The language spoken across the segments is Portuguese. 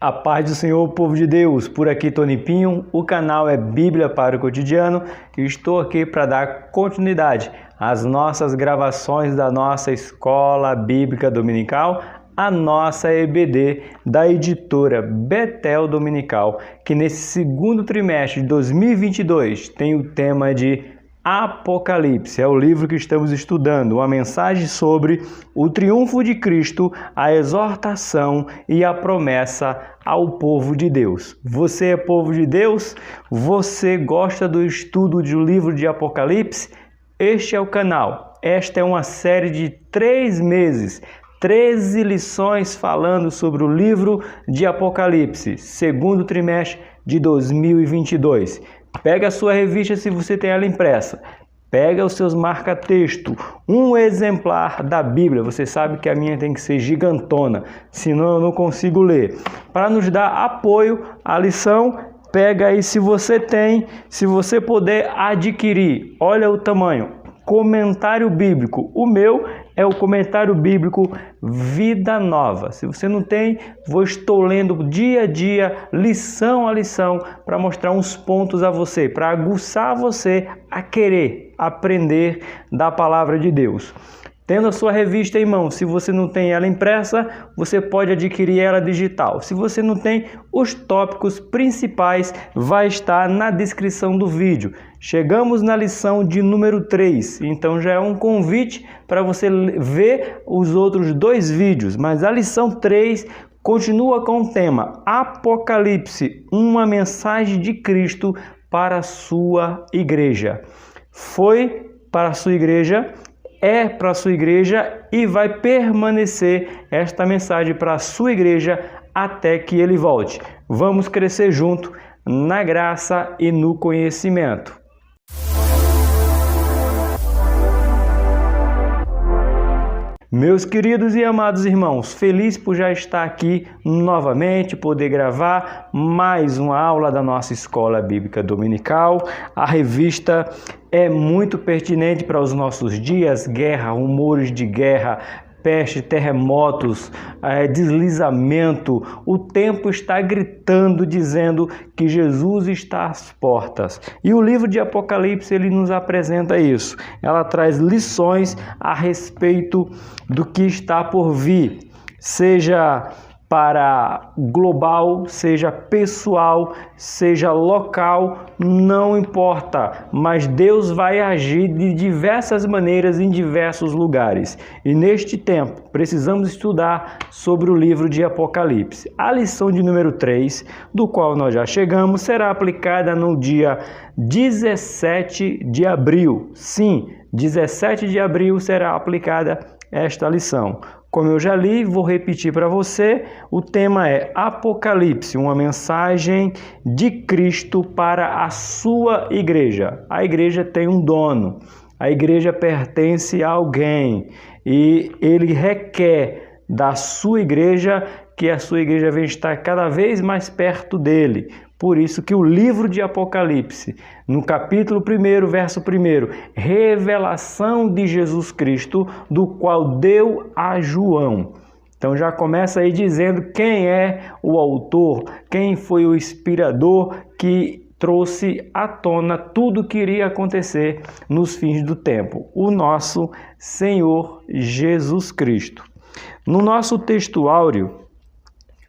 A paz do Senhor, povo de Deus, por aqui Tony Pinho, o canal é Bíblia para o Cotidiano e estou aqui para dar continuidade às nossas gravações da nossa Escola Bíblica Dominical, a nossa EBD da editora Betel Dominical, que nesse segundo trimestre de 2022 tem o tema de Apocalipse. É o livro que estamos estudando, uma mensagem sobre o triunfo de Cristo, a exortação e a promessa ao povo de Deus. Você é povo de Deus? Você gosta do estudo do livro de Apocalipse? Este é o canal. Esta é uma série de 3 meses, 13 lições falando sobre o livro de Apocalipse, segundo trimestre de 2022. Pega a sua revista se você tem ela impressa. Pega os seus marca-texto, um exemplar da Bíblia. Você sabe que a minha tem que ser gigantona, senão eu não consigo ler. Para nos dar apoio à lição, pega aí se você tem, se você puder adquirir. Olha o tamanho. Comentário bíblico. O meu é o comentário bíblico Vida Nova. Se você não tem, estou lendo dia a dia, lição a lição, para mostrar uns pontos a você, para aguçar você a querer aprender da palavra de Deus. Tendo a sua revista em mão, se você não tem ela impressa, você pode adquirir ela digital. Se você não tem, os tópicos principais vai estar na descrição do vídeo. Chegamos na lição de número 3, então já é um convite para você ver os outros 2 vídeos. Mas a lição 3 continua com o tema Apocalipse, uma mensagem de Cristo para a sua igreja. Foi para a sua igreja, é para a sua igreja e vai permanecer esta mensagem para a sua igreja até que ele volte. Vamos crescer junto na graça e no conhecimento. Meus queridos e amados irmãos, feliz por já estar aqui novamente, poder gravar mais uma aula da nossa Escola Bíblica Dominical. A revista é muito pertinente para os nossos dias: guerra, rumores de guerra, peste, terremotos, deslizamento. O tempo está gritando, dizendo que Jesus está às portas. E o livro de Apocalipse, ele nos apresenta isso. Ela traz lições a respeito do que está por vir, seja para global, seja pessoal, seja local, não importa, mas Deus vai agir de diversas maneiras em diversos lugares. E neste tempo, precisamos estudar sobre o livro de Apocalipse. A lição de número 3, do qual nós já chegamos, será aplicada no dia 17 de abril. Sim, 17 de abril será aplicada esta lição. Como eu já li, vou repetir para você, o tema é Apocalipse, uma mensagem de Cristo para a sua igreja. A igreja tem um dono, a igreja pertence a alguém e ele requer da sua igreja que a sua igreja venha estar cada vez mais perto dele. Por isso que o livro de Apocalipse, no capítulo 1, verso 1, revelação de Jesus Cristo, do qual deu a João. Então já começa aí dizendo quem é o autor, quem foi o inspirador que trouxe à tona tudo o que iria acontecer nos fins do tempo. O nosso Senhor Jesus Cristo. No nosso texto áureo,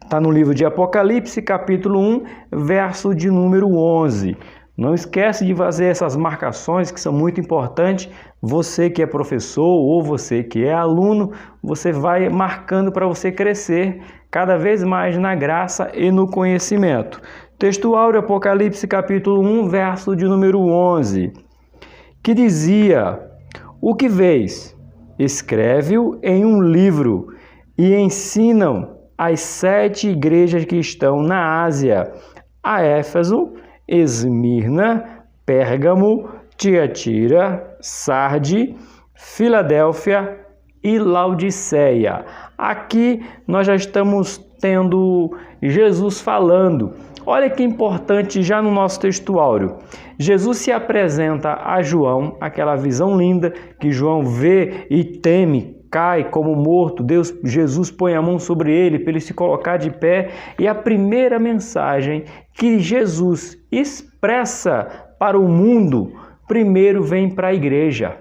está no livro de Apocalipse, capítulo 1, verso de número 11. Não esquece de fazer essas marcações que são muito importantes. Você que é professor ou você que é aluno, você vai marcando para você crescer cada vez mais na graça e no conhecimento. Texto áureo, Apocalipse, capítulo 1, verso de número 11, que dizia: O que vês? Escreve-o em um livro e ensinam as 7 igrejas que estão na Ásia: a Éfeso, Esmirna, Pérgamo, Tiatira, Sarde, Filadélfia e Laodiceia. Aqui nós já estamos tendo Jesus falando. Olha que importante já no nosso texto áureo. Jesus se apresenta a João, aquela visão linda que João vê e teme cai como morto, Jesus põe a mão sobre ele para ele se colocar de pé, e a primeira mensagem que Jesus expressa para o mundo, primeiro vem para a igreja.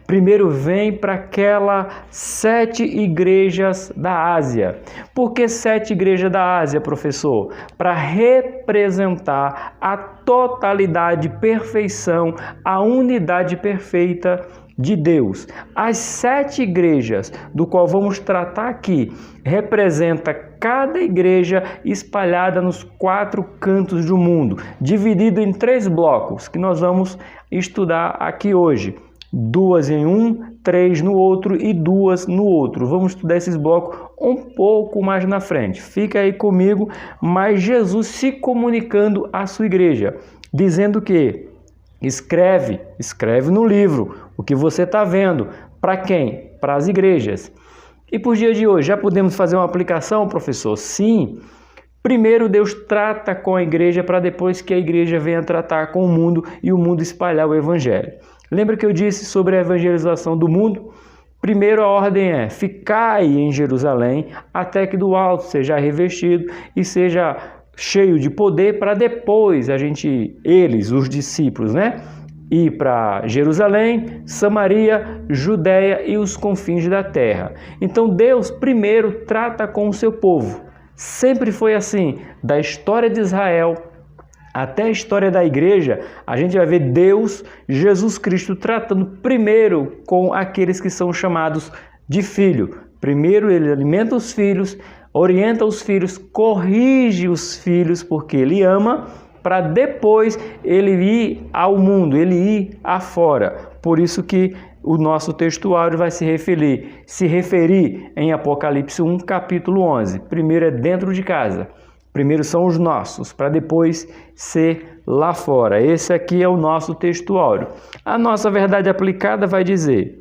Primeiro vem para aquelas 7 igrejas da Ásia. Por que 7 igrejas da Ásia, professor? Para representar a totalidade, perfeição, a unidade perfeita de Deus. As 7 igrejas do qual vamos tratar aqui representa cada igreja espalhada nos 4 cantos do mundo, dividido em 3 blocos que nós vamos estudar aqui hoje. 2 em um, 3 no outro e 2 no outro. Vamos estudar esses blocos um pouco mais na frente. Fica aí comigo, mas Jesus se comunicando à sua igreja, dizendo que escreve no livro o que você está vendo. Para quem? Para as igrejas. E por dia de hoje, já podemos fazer uma aplicação, professor? Sim. Primeiro Deus trata com a igreja para depois que a igreja venha tratar com o mundo e o mundo espalhar o evangelho. Lembra que eu disse sobre a evangelização do mundo? Primeiro a ordem é: ficai em Jerusalém até que do alto seja revestido e seja cheio de poder, para depois eles, os discípulos, ir para Jerusalém, Samaria, Judéia e os confins da terra. Então Deus primeiro trata com o seu povo. Sempre foi assim, da história de Israel até a história da igreja, a gente vai ver Deus, Jesus Cristo, tratando primeiro com aqueles que são chamados de filho. Primeiro ele alimenta os filhos, orienta os filhos, corrige os filhos, porque ele ama, para depois ele ir ao mundo, ele ir afora. Por isso que o nosso textuário vai se referir em Apocalipse 1, capítulo 11. Primeiro é dentro de casa. Primeiro são os nossos, para depois ser lá fora. Esse aqui é o nosso textuário. A nossa verdade aplicada vai dizer: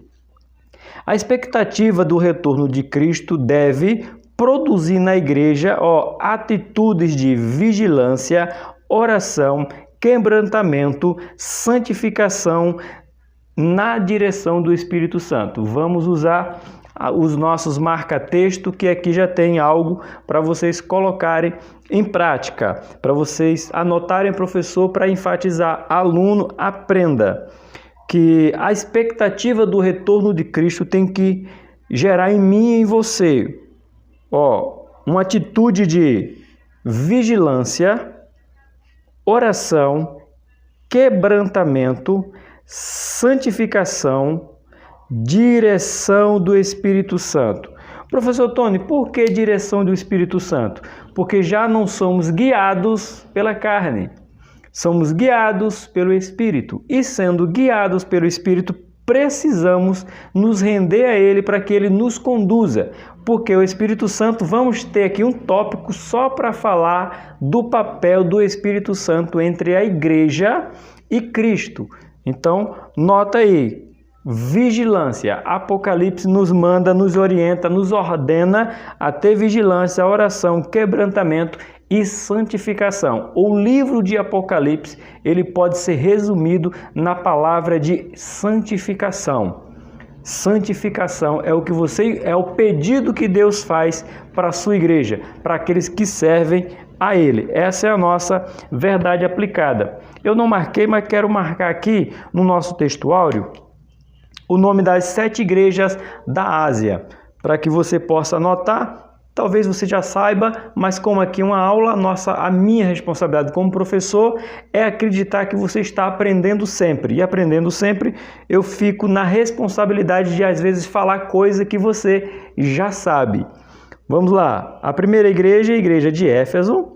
a expectativa do retorno de Cristo deve produzir na igreja atitudes de vigilância, oração, quebrantamento, santificação na direção do Espírito Santo. Vamos usar os nossos marca-texto, que aqui já tem algo para vocês colocarem em prática, para vocês anotarem, professor, para enfatizar: aluno, aprenda que a expectativa do retorno de Cristo tem que gerar em mim e em você uma atitude de vigilância, oração, quebrantamento, santificação, direção do Espírito Santo. Professor Tony, por que direção do Espírito Santo? Porque já não somos guiados pela carne, somos guiados pelo Espírito. E sendo guiados pelo Espírito, precisamos nos render a Ele para que Ele nos conduza. Porque o Espírito Santo, vamos ter aqui um tópico só para falar do papel do Espírito Santo entre a igreja e Cristo. Então, nota aí. Vigilância. Apocalipse nos manda, nos orienta, nos ordena a ter vigilância, oração, quebrantamento e santificação. O livro de Apocalipse, ele pode ser resumido na palavra de santificação. Santificação é o pedido que Deus faz para a sua igreja, para aqueles que servem a Ele. Essa é a nossa verdade aplicada. Eu não marquei, mas quero marcar aqui no nosso textuário o nome das 7 igrejas da Ásia, para que você possa anotar. Talvez você já saiba, mas como aqui é uma aula, a minha responsabilidade como professor é acreditar que você está aprendendo sempre. E aprendendo sempre, eu fico na responsabilidade de, às vezes, falar coisa que você já sabe. Vamos lá. A primeira igreja é a igreja de Éfeso,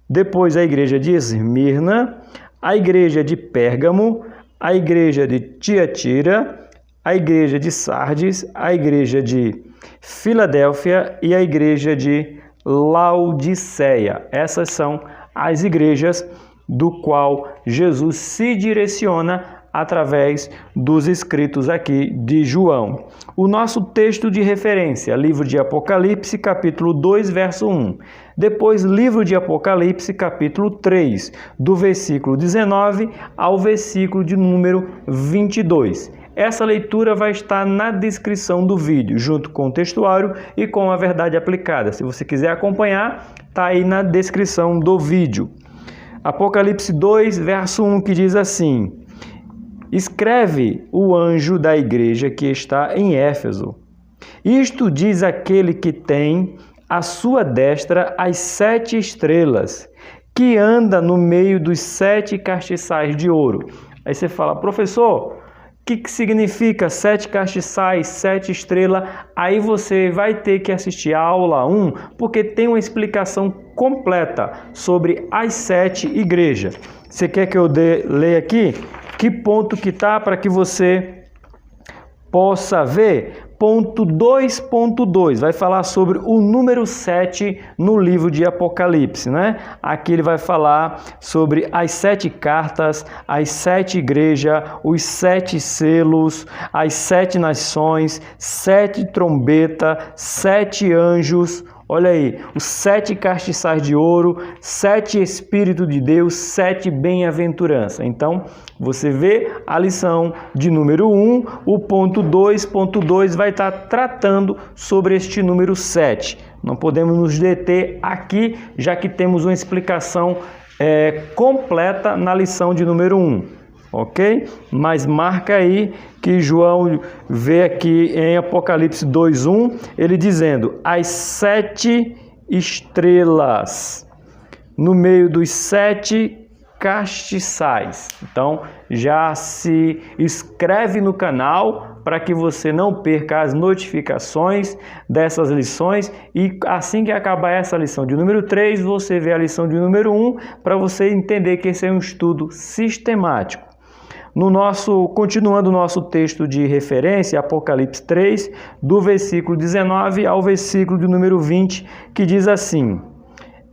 depois a igreja de Esmirna, a igreja de Pérgamo, a igreja de Tiatira, a igreja de Sardes, a igreja de Filadélfia e a igreja de Laodiceia. Essas são as igrejas do qual Jesus se direciona através dos escritos aqui de João. O nosso texto de referência, livro de Apocalipse, capítulo 2, verso 1. Depois, livro de Apocalipse, capítulo 3, do versículo 19 ao versículo de número 22. Essa leitura vai estar na descrição do vídeo, junto com o textuário e com a verdade aplicada. Se você quiser acompanhar, está aí na descrição do vídeo. Apocalipse 2, verso 1, que diz assim: escreve o anjo da igreja que está em Éfeso. Isto diz aquele que tem à sua destra as 7 estrelas, que anda no meio dos 7 castiçais de ouro. Aí você fala, professor, o que significa 7 castiçais, 7 estrelas? Aí você vai ter que assistir a aula 1, porque tem uma explicação completa sobre as 7 igrejas. Você quer que eu leia aqui? Que ponto que está para que você possa ver? Ponto 2.2 vai falar sobre o número 7 no livro de Apocalipse, né? Aqui ele vai falar sobre as 7 cartas, as 7 igrejas, os 7 selos, as 7 nações, 7 trombetas, 7 anjos. Olha aí, os 7 castiçais de ouro, 7 Espírito de Deus, 7 bem-aventurança. Então, você vê a lição de número 1, o ponto 2.2 vai estar tratando sobre este número 7. Não podemos nos deter aqui, já que temos uma explicação completa na lição de número 1. Ok? Mas marca aí que João vê aqui em Apocalipse 2:1, ele dizendo, as 7 estrelas no meio dos 7 castiçais. Então, já se inscreve no canal para que você não perca as notificações dessas lições e assim que acabar essa lição de número 3, você vê a lição de número 1 para você entender que esse é um estudo sistemático. Continuando o nosso texto de referência, Apocalipse 3, do versículo 19 ao versículo de número 20, que diz assim: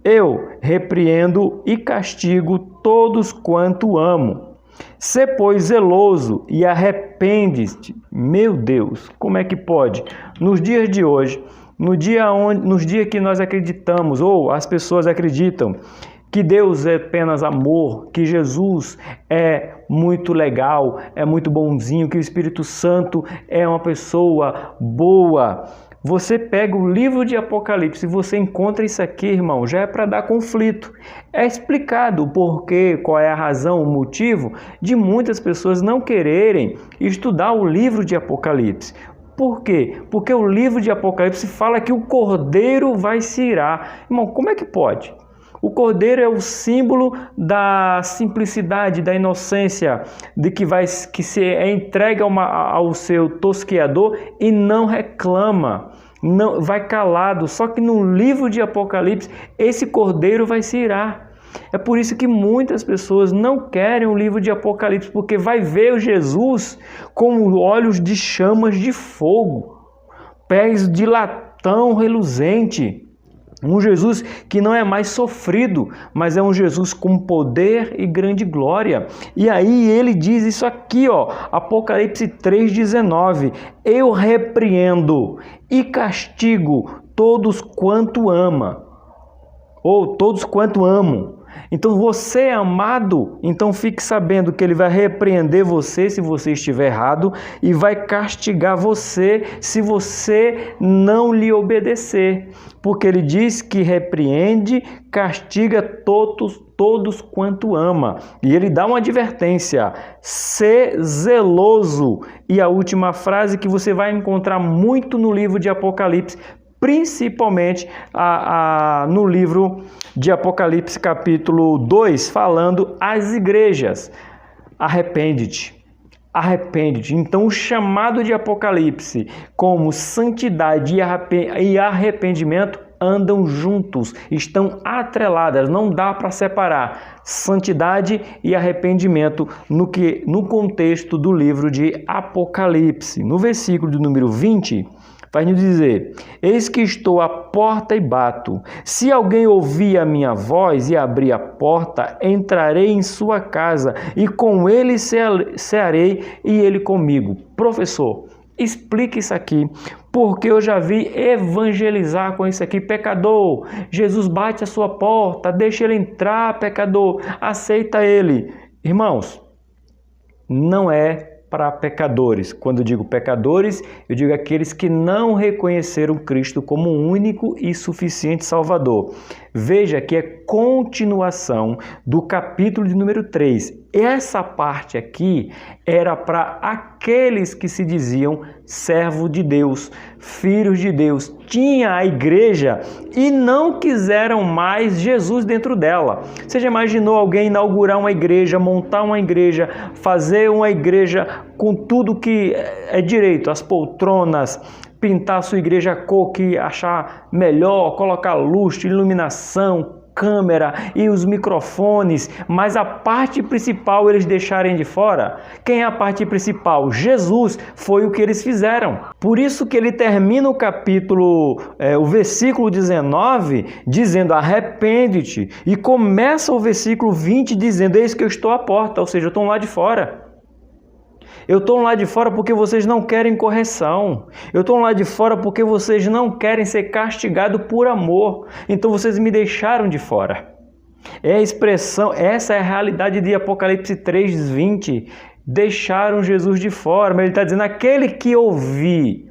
eu repreendo e castigo todos quanto amo. Sê, pois, zeloso e arrepende-te. Meu Deus, como é que pode? Nos dias de hoje, nos dias que nós acreditamos, ou as pessoas acreditam, que Deus é apenas amor, que Jesus é muito legal, é muito bonzinho, que o Espírito Santo é uma pessoa boa. Você pega o livro de Apocalipse e você encontra isso aqui, irmão, já é para dar conflito. É explicado o porquê, qual é a razão, o motivo de muitas pessoas não quererem estudar o livro de Apocalipse. Por quê? Porque o livro de Apocalipse fala que o Cordeiro vai se irar. Irmão, como é que pode? O cordeiro é o símbolo da simplicidade, da inocência, de que se entrega ao seu tosqueador e não reclama, não vai calado. Só que no livro de Apocalipse, esse cordeiro vai se irar. É por isso que muitas pessoas não querem o livro de Apocalipse, porque vai ver o Jesus com olhos de chamas de fogo, pés de latão reluzente. Um Jesus que não é mais sofrido, mas é um Jesus com poder e grande glória. E aí ele diz isso aqui, ó, Apocalipse 3,19. Eu repreendo e castigo todos quanto ama, ou todos quanto amo. Então você é amado, então fique sabendo que ele vai repreender você se você estiver errado e vai castigar você se você não lhe obedecer. Porque ele diz que repreende, castiga todos quanto ama. E ele dá uma advertência, ser zeloso. E a última frase que você vai encontrar muito no livro de Apocalipse, principalmente no livro de Apocalipse capítulo 2, falando às igrejas. Arrepende-te. Arrepende-te. Então o chamado de Apocalipse como santidade e arrependimento andam juntos, estão atreladas, não dá para separar santidade e arrependimento no contexto do livro de Apocalipse. No versículo de número 20, vai nos dizer: eis que estou à porta e bato. Se alguém ouvir a minha voz e abrir a porta, entrarei em sua casa e com ele cearei e ele comigo. Professor, explique isso aqui, porque eu já vi evangelizar com isso aqui. Pecador, Jesus bate a sua porta, deixa ele entrar, pecador, aceita ele. Irmãos, não é para pecadores. Quando eu digo pecadores, eu digo aqueles que não reconheceram Cristo como único e suficiente Salvador. Veja que é continuação do capítulo de número 3. Essa parte aqui era para aqueles que se diziam servo de Deus, filhos de Deus. Tinha a igreja e não quiseram mais Jesus dentro dela. Você já imaginou alguém inaugurar uma igreja, montar uma igreja, fazer uma igreja com tudo que é direito, as poltronas, pintar a sua igreja a cor que achar melhor, colocar luz, iluminação, câmera e os microfones, mas a parte principal eles deixarem de fora? Quem é a parte principal? Jesus. Foi o que eles fizeram. Por isso que ele termina o capítulo, o versículo 19, dizendo arrepende-te, e começa o versículo 20 dizendo eis que eu estou à porta, ou seja, eu estou lá de fora. Eu estou lá de fora porque vocês não querem correção. Eu estou lá de fora porque vocês não querem ser castigados por amor. Então vocês me deixaram de fora. É a expressão, essa é a realidade de Apocalipse 3:20. Deixaram Jesus de fora. Mas ele está dizendo, aquele que ouvir,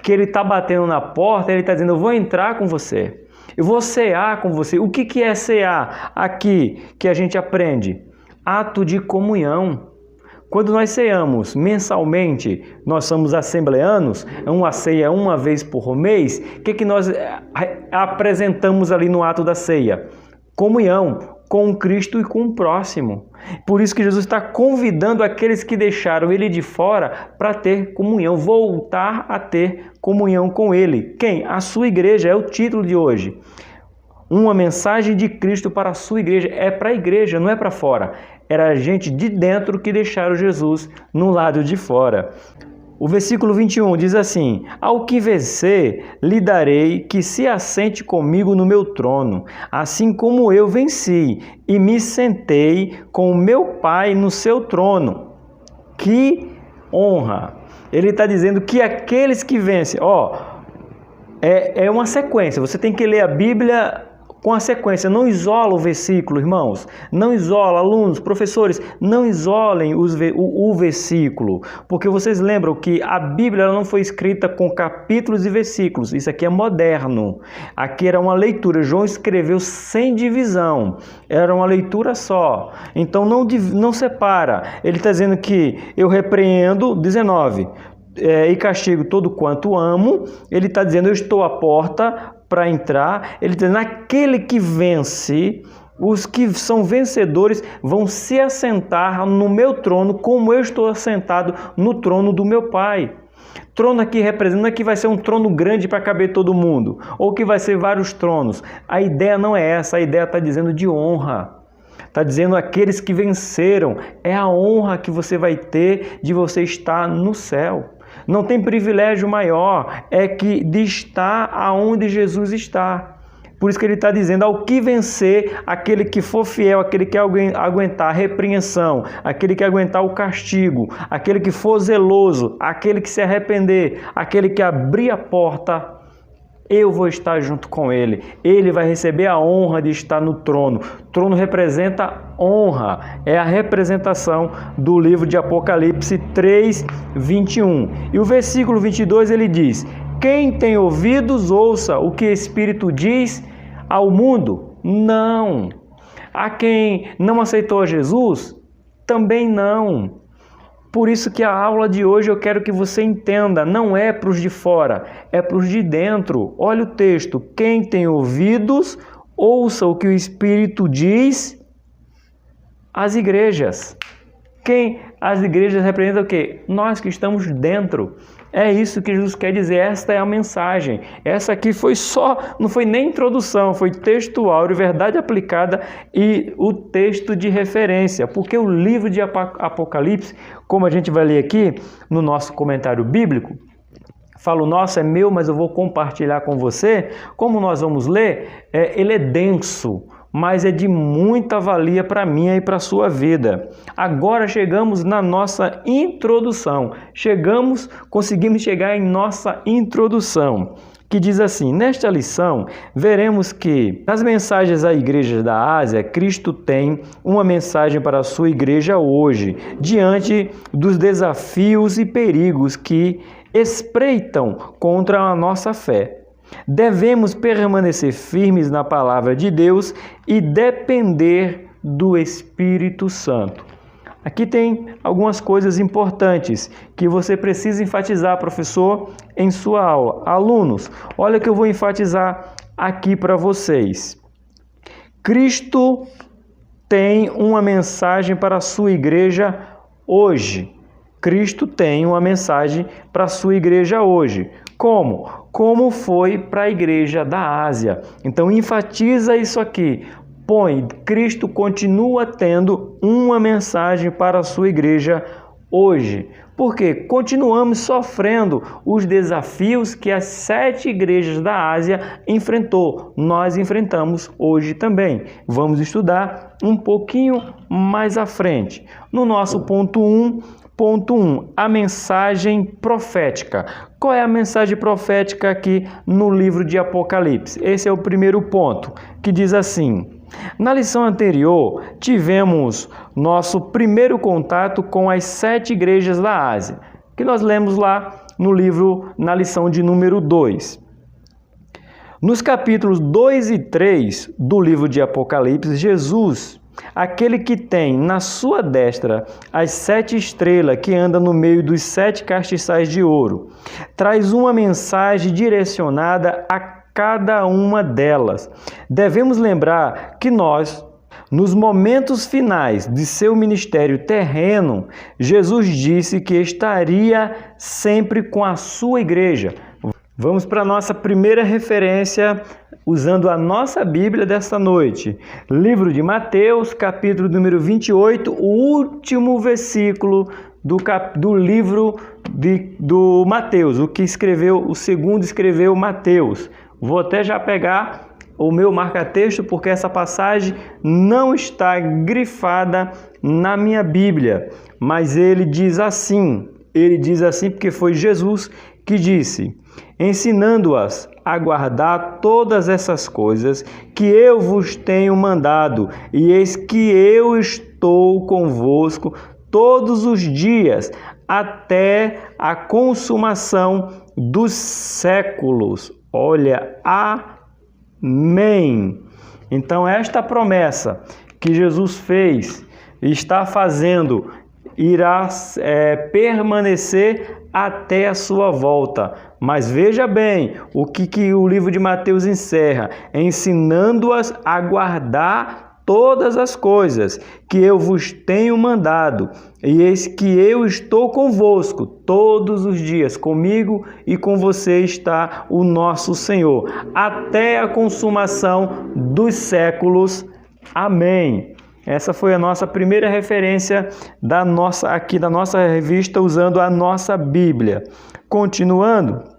que ele está batendo na porta, ele está dizendo, eu vou entrar com você. Eu vou cear com você. O que é cear aqui que a gente aprende? Ato de comunhão. Quando nós ceamos mensalmente, nós somos assembleanos, uma ceia uma vez por mês, o que nós apresentamos ali no ato da ceia? Comunhão com Cristo e com o próximo. Por isso que Jesus está convidando aqueles que deixaram ele de fora para ter comunhão, voltar a ter comunhão com ele. Quem? A sua igreja, é o título de hoje. Uma mensagem de Cristo para a sua igreja, é para a igreja, não é para fora. Era a gente de dentro que deixaram Jesus no lado de fora. O versículo 21 diz assim, ao que vencer, lhe darei que se assente comigo no meu trono, assim como eu venci e me sentei com o meu Pai no seu trono. Que honra! Ele está dizendo que aqueles que vencem, é uma sequência, você tem que ler a Bíblia com a sequência, não isola o versículo, irmãos, não isola, alunos, professores, não isolem o versículo, porque vocês lembram que a Bíblia ela não foi escrita com capítulos e versículos, isso aqui é moderno, aqui era uma leitura, João escreveu sem divisão, era uma leitura só, então não separa, ele está dizendo que eu repreendo, 19, e castigo todo quanto amo, ele está dizendo eu estou à porta para entrar, ele diz, naquele que vence, os que são vencedores vão se assentar no meu trono, como eu estou assentado no trono do meu Pai. Trono aqui representa que vai ser um trono grande para caber todo mundo, ou que vai ser vários tronos. A ideia não é essa, a ideia está dizendo de honra. Está dizendo aqueles que venceram, é a honra que você vai ter de você estar no céu. Não tem privilégio maior, de estar aonde Jesus está. Por isso que ele está dizendo, ao que vencer, aquele que for fiel, aquele que aguentar a repreensão, aquele que aguentar o castigo, aquele que for zeloso, aquele que se arrepender, aquele que abrir a porta, eu vou estar junto com ele. Ele vai receber a honra de estar no trono. Trono representa honra. É a representação do livro de Apocalipse 3:21. E o versículo 22 ele diz, quem tem ouvidos, ouça o que o Espírito diz ao mundo. Não. A quem não aceitou a Jesus, também não. Por isso que a aula de hoje eu quero que você entenda, não é para os de fora, é para os de dentro. Olha o texto, quem tem ouvidos, ouça o que o Espírito diz às igrejas. As igrejas representam o quê? Nós que estamos dentro. É isso que Jesus quer dizer, esta é a mensagem. Essa aqui não foi nem introdução, foi textual, de verdade aplicada e o texto de referência. Porque o livro de Apocalipse, como a gente vai ler aqui no nosso comentário bíblico, falo, nossa, é meu, mas eu vou compartilhar com você. Como nós vamos ler, ele é denso, mas é de muita valia para mim e para a sua vida. Agora chegamos na nossa introdução. Conseguimos chegar em nossa introdução, que diz assim: nesta lição, veremos que nas mensagens à igreja da Ásia, Cristo tem uma mensagem para a sua igreja hoje, diante dos desafios e perigos que espreitam contra a nossa fé. Devemos permanecer firmes na palavra de Deus e depender do Espírito Santo. Aqui tem algumas coisas importantes que você precisa enfatizar, professor, em sua aula. Alunos, olha que eu vou enfatizar aqui para vocês. Cristo tem uma mensagem para a sua igreja hoje. Cristo tem uma mensagem para a sua igreja hoje. Como? Como foi para a igreja da Ásia. Então, enfatiza isso aqui. Cristo continua tendo uma mensagem para a sua igreja hoje. Porque continuamos sofrendo os desafios que as 7 igrejas da Ásia enfrentou. Nós enfrentamos hoje também. Vamos estudar um pouquinho mais à frente. No nosso ponto 1, a mensagem profética. Qual é a mensagem profética aqui no livro de Apocalipse? Esse é o primeiro ponto, que diz assim: na lição anterior, tivemos nosso primeiro contato com as 7 igrejas da Ásia, que nós lemos lá no livro, na lição de número 2. Nos capítulos 2 e 3 do livro de Apocalipse, Jesus, aquele que tem na sua destra as 7 estrelas que anda no meio dos 7 castiçais de ouro, traz uma mensagem direcionada a cada uma delas. Devemos lembrar que nós, nos momentos finais de seu ministério terreno, Jesus disse que estaria sempre com a sua igreja. Vamos para a nossa primeira referência, usando a nossa Bíblia desta noite. Livro de Mateus, capítulo número 28, o último versículo do livro do Mateus, o segundo escreveu Mateus. Vou até já pegar o meu marca-texto, porque essa passagem não está grifada na minha Bíblia, mas ele diz assim porque foi Jesus que disse: ensinando-as a guardar todas essas coisas que eu vos tenho mandado, e eis que eu estou convosco todos os dias, até a consumação dos séculos. Olha, amém. Então, esta promessa que Jesus fez e está fazendo irá permanecer até a sua volta. Mas veja bem o que o livro de Mateus encerra: ensinando-as a guardar todas as coisas que eu vos tenho mandado, e eis que eu estou convosco todos os dias. Comigo e com você está o nosso Senhor, até a consumação dos séculos. Amém. Essa foi a nossa primeira referência da nossa revista, usando a nossa Bíblia. Continuando,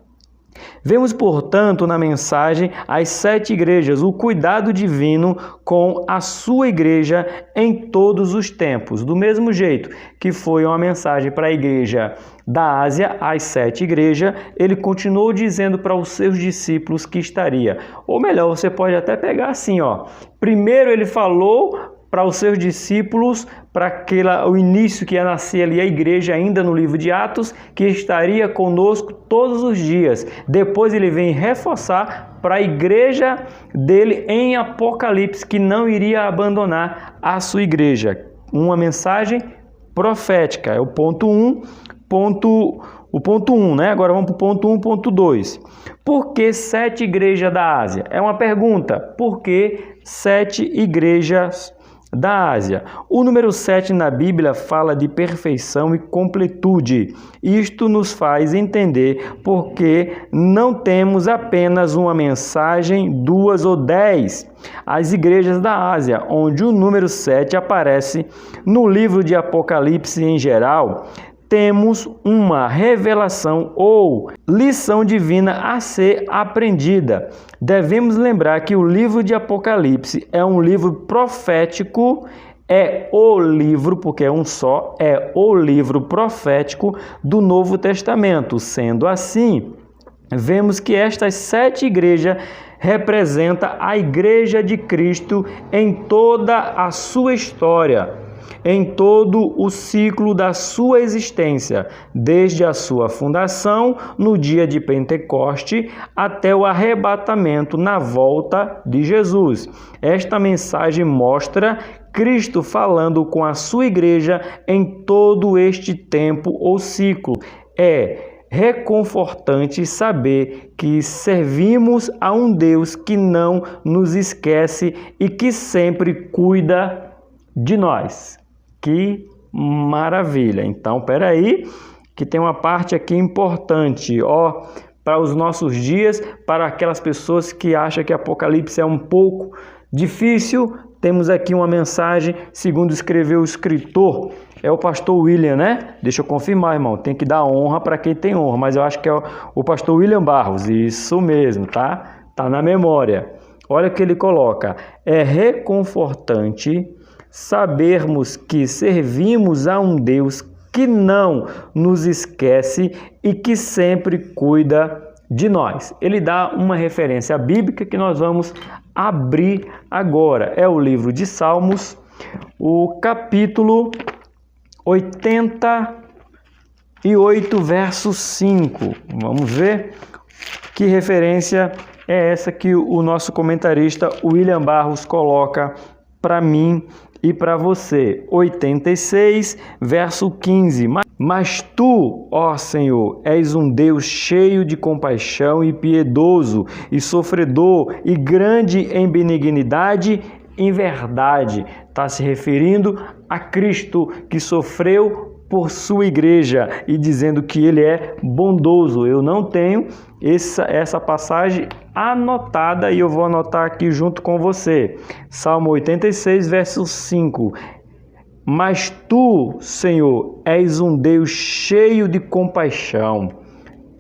vemos, portanto, na mensagem às 7 igrejas o cuidado divino com a sua igreja em todos os tempos. Do mesmo jeito que foi uma mensagem para a igreja da Ásia, às 7 igrejas, ele continuou dizendo para os seus discípulos que estaria. Ou melhor, você pode até pegar assim, ó. Primeiro ele falou para os seus discípulos, para o início que ia nascer ali a igreja ainda no livro de Atos, que estaria conosco todos os dias. Depois ele vem reforçar para a igreja dele em Apocalipse, que não iria abandonar a sua igreja. Uma mensagem profética, é o ponto 1, né? Agora vamos para o ponto 1, ponto 2. Por que 7 igrejas da Ásia? É uma pergunta. Por que 7 igrejas da Ásia? O número 7 na Bíblia fala de perfeição e completude. Isto nos faz entender porque não temos apenas uma mensagem, 2 ou 10. As igrejas da Ásia, onde o número 7 aparece no livro de Apocalipse em geral, temos uma revelação ou lição divina a ser aprendida. Devemos lembrar que o livro de Apocalipse é um livro profético, é o livro, porque é um só, é o livro profético do Novo Testamento. Sendo assim, vemos que estas 7 igrejas representam a Igreja de Cristo em toda a sua história, em todo o ciclo da sua existência, desde a sua fundação no dia de Pentecoste até o arrebatamento na volta de Jesus. Esta mensagem mostra Cristo falando com a sua igreja em todo este tempo ou ciclo. É reconfortante saber que servimos a um Deus que não nos esquece e que sempre cuida de nós. Que maravilha! Então, peraí, que tem uma parte aqui importante, para os nossos dias, para aquelas pessoas que acham que Apocalipse é um pouco difícil. Temos aqui uma mensagem, segundo escreveu o escritor, é o pastor William, né? Deixa eu confirmar, irmão, tem que dar honra para quem tem honra, mas eu acho que é o pastor William Barros, isso mesmo, tá? Tá na memória. Olha o que ele coloca: é reconfortante sabermos que servimos a um Deus que não nos esquece e que sempre cuida de nós. Ele dá uma referência bíblica que nós vamos abrir agora. É o livro de Salmos, o capítulo 88, verso 5. Vamos ver que referência é essa que o nosso comentarista William Barros coloca para mim e para você. 86, verso 15. Mas tu, ó Senhor, és um Deus cheio de compaixão e piedoso e sofredor e grande em benignidade e verdade. Está se referindo a Cristo que sofreu por sua igreja e dizendo que ele é bondoso. Eu não tenho essa passagem anotada e eu vou anotar aqui junto com você. Salmo 86, verso 5. Mas tu, Senhor, és um Deus cheio de compaixão,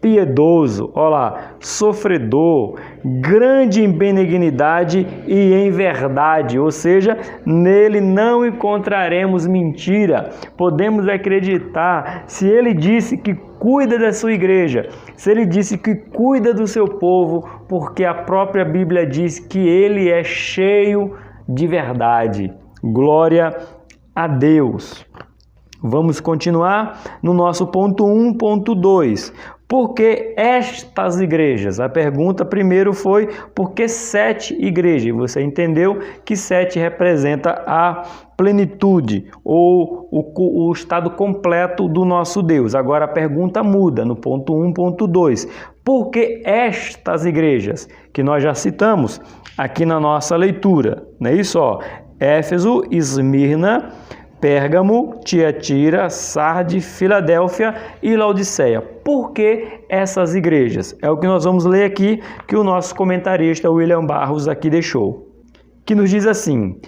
piedoso, sofredor, grande em benignidade e em verdade, ou seja, nele não encontraremos mentira. Podemos acreditar, se ele disse que cuida da sua igreja, se ele disse que cuida do seu povo, porque a própria Bíblia diz que ele é cheio de verdade. Glória a Deus. Vamos continuar no nosso ponto 1, ponto 2. Por que estas igrejas? A pergunta primeiro foi por que 7 igrejas? Você entendeu que 7 representa a plenitude ou o estado completo do nosso Deus. Agora a pergunta muda no ponto 1, ponto 2. Por que estas igrejas? Que nós já citamos aqui na nossa leitura. Não é isso? Éfeso, Esmirna, Pérgamo, Tiatira, Sardes, Filadélfia e Laodiceia. Por que essas igrejas? É o que nós vamos ler aqui, que o nosso comentarista William Barros aqui deixou. Que nos diz assim: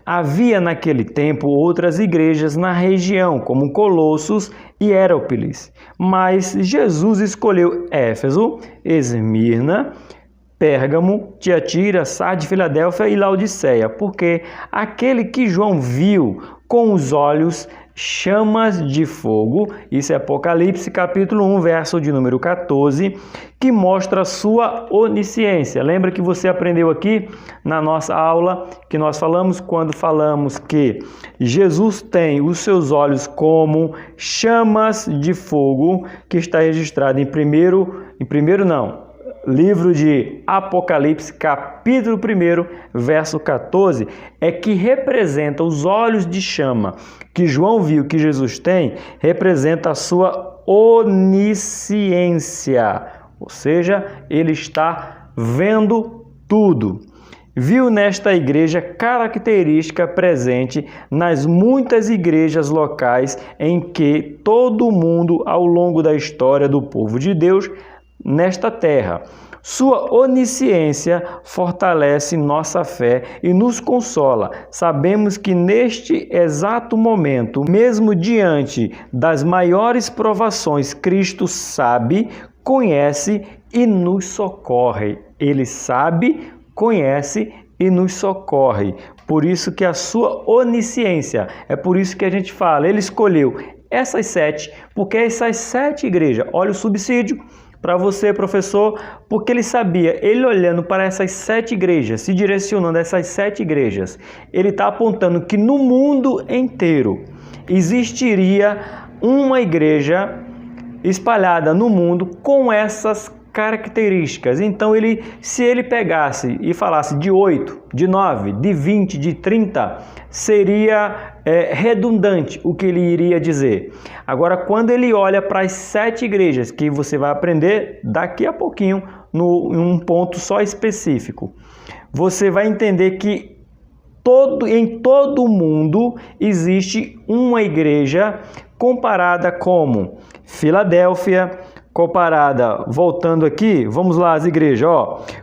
havia naquele tempo outras igrejas na região, como Colossos e Herápolis, mas Jesus escolheu Éfeso, Esmirna, Pérgamo, Tiatira, Sardes, Filadélfia e Laodiceia, porque aquele que João viu com os olhos chamas de fogo, isso é Apocalipse capítulo 1, verso de número 14, que mostra a sua onisciência. Lembra que você aprendeu aqui na nossa aula, que nós falamos quando falamos que Jesus tem os seus olhos como chamas de fogo, que está registrado livro de Apocalipse, capítulo 1, verso 14, é que representa os olhos de chama que João viu que Jesus tem, representa a sua onisciência, ou seja, ele está vendo tudo. Viu nesta igreja característica presente nas muitas igrejas locais em que todo mundo, ao longo da história do povo de Deus, nesta terra. Sua onisciência fortalece nossa fé e nos consola. Sabemos que neste exato momento, mesmo diante das maiores provações, Cristo sabe, conhece e nos socorre. Ele sabe, conhece e nos socorre. Por isso que a sua onisciência, é por isso que a gente fala, ele escolheu essas 7, porque essas 7 igrejas, olha o subsídio, para você, professor, porque ele sabia, ele olhando para essas 7 igrejas, se direcionando a essas 7 igrejas, ele está apontando que no mundo inteiro existiria uma igreja espalhada no mundo com essas características. Então, se ele pegasse e falasse de 8, de 9, de 20, de 30, seria redundante o que ele iria dizer. Agora, quando ele olha para as 7 igrejas, que você vai aprender daqui a pouquinho, em um ponto só específico, você vai entender que em todo o mundo existe uma igreja comparada como Filadélfia, comparada, voltando aqui, vamos lá as igrejas,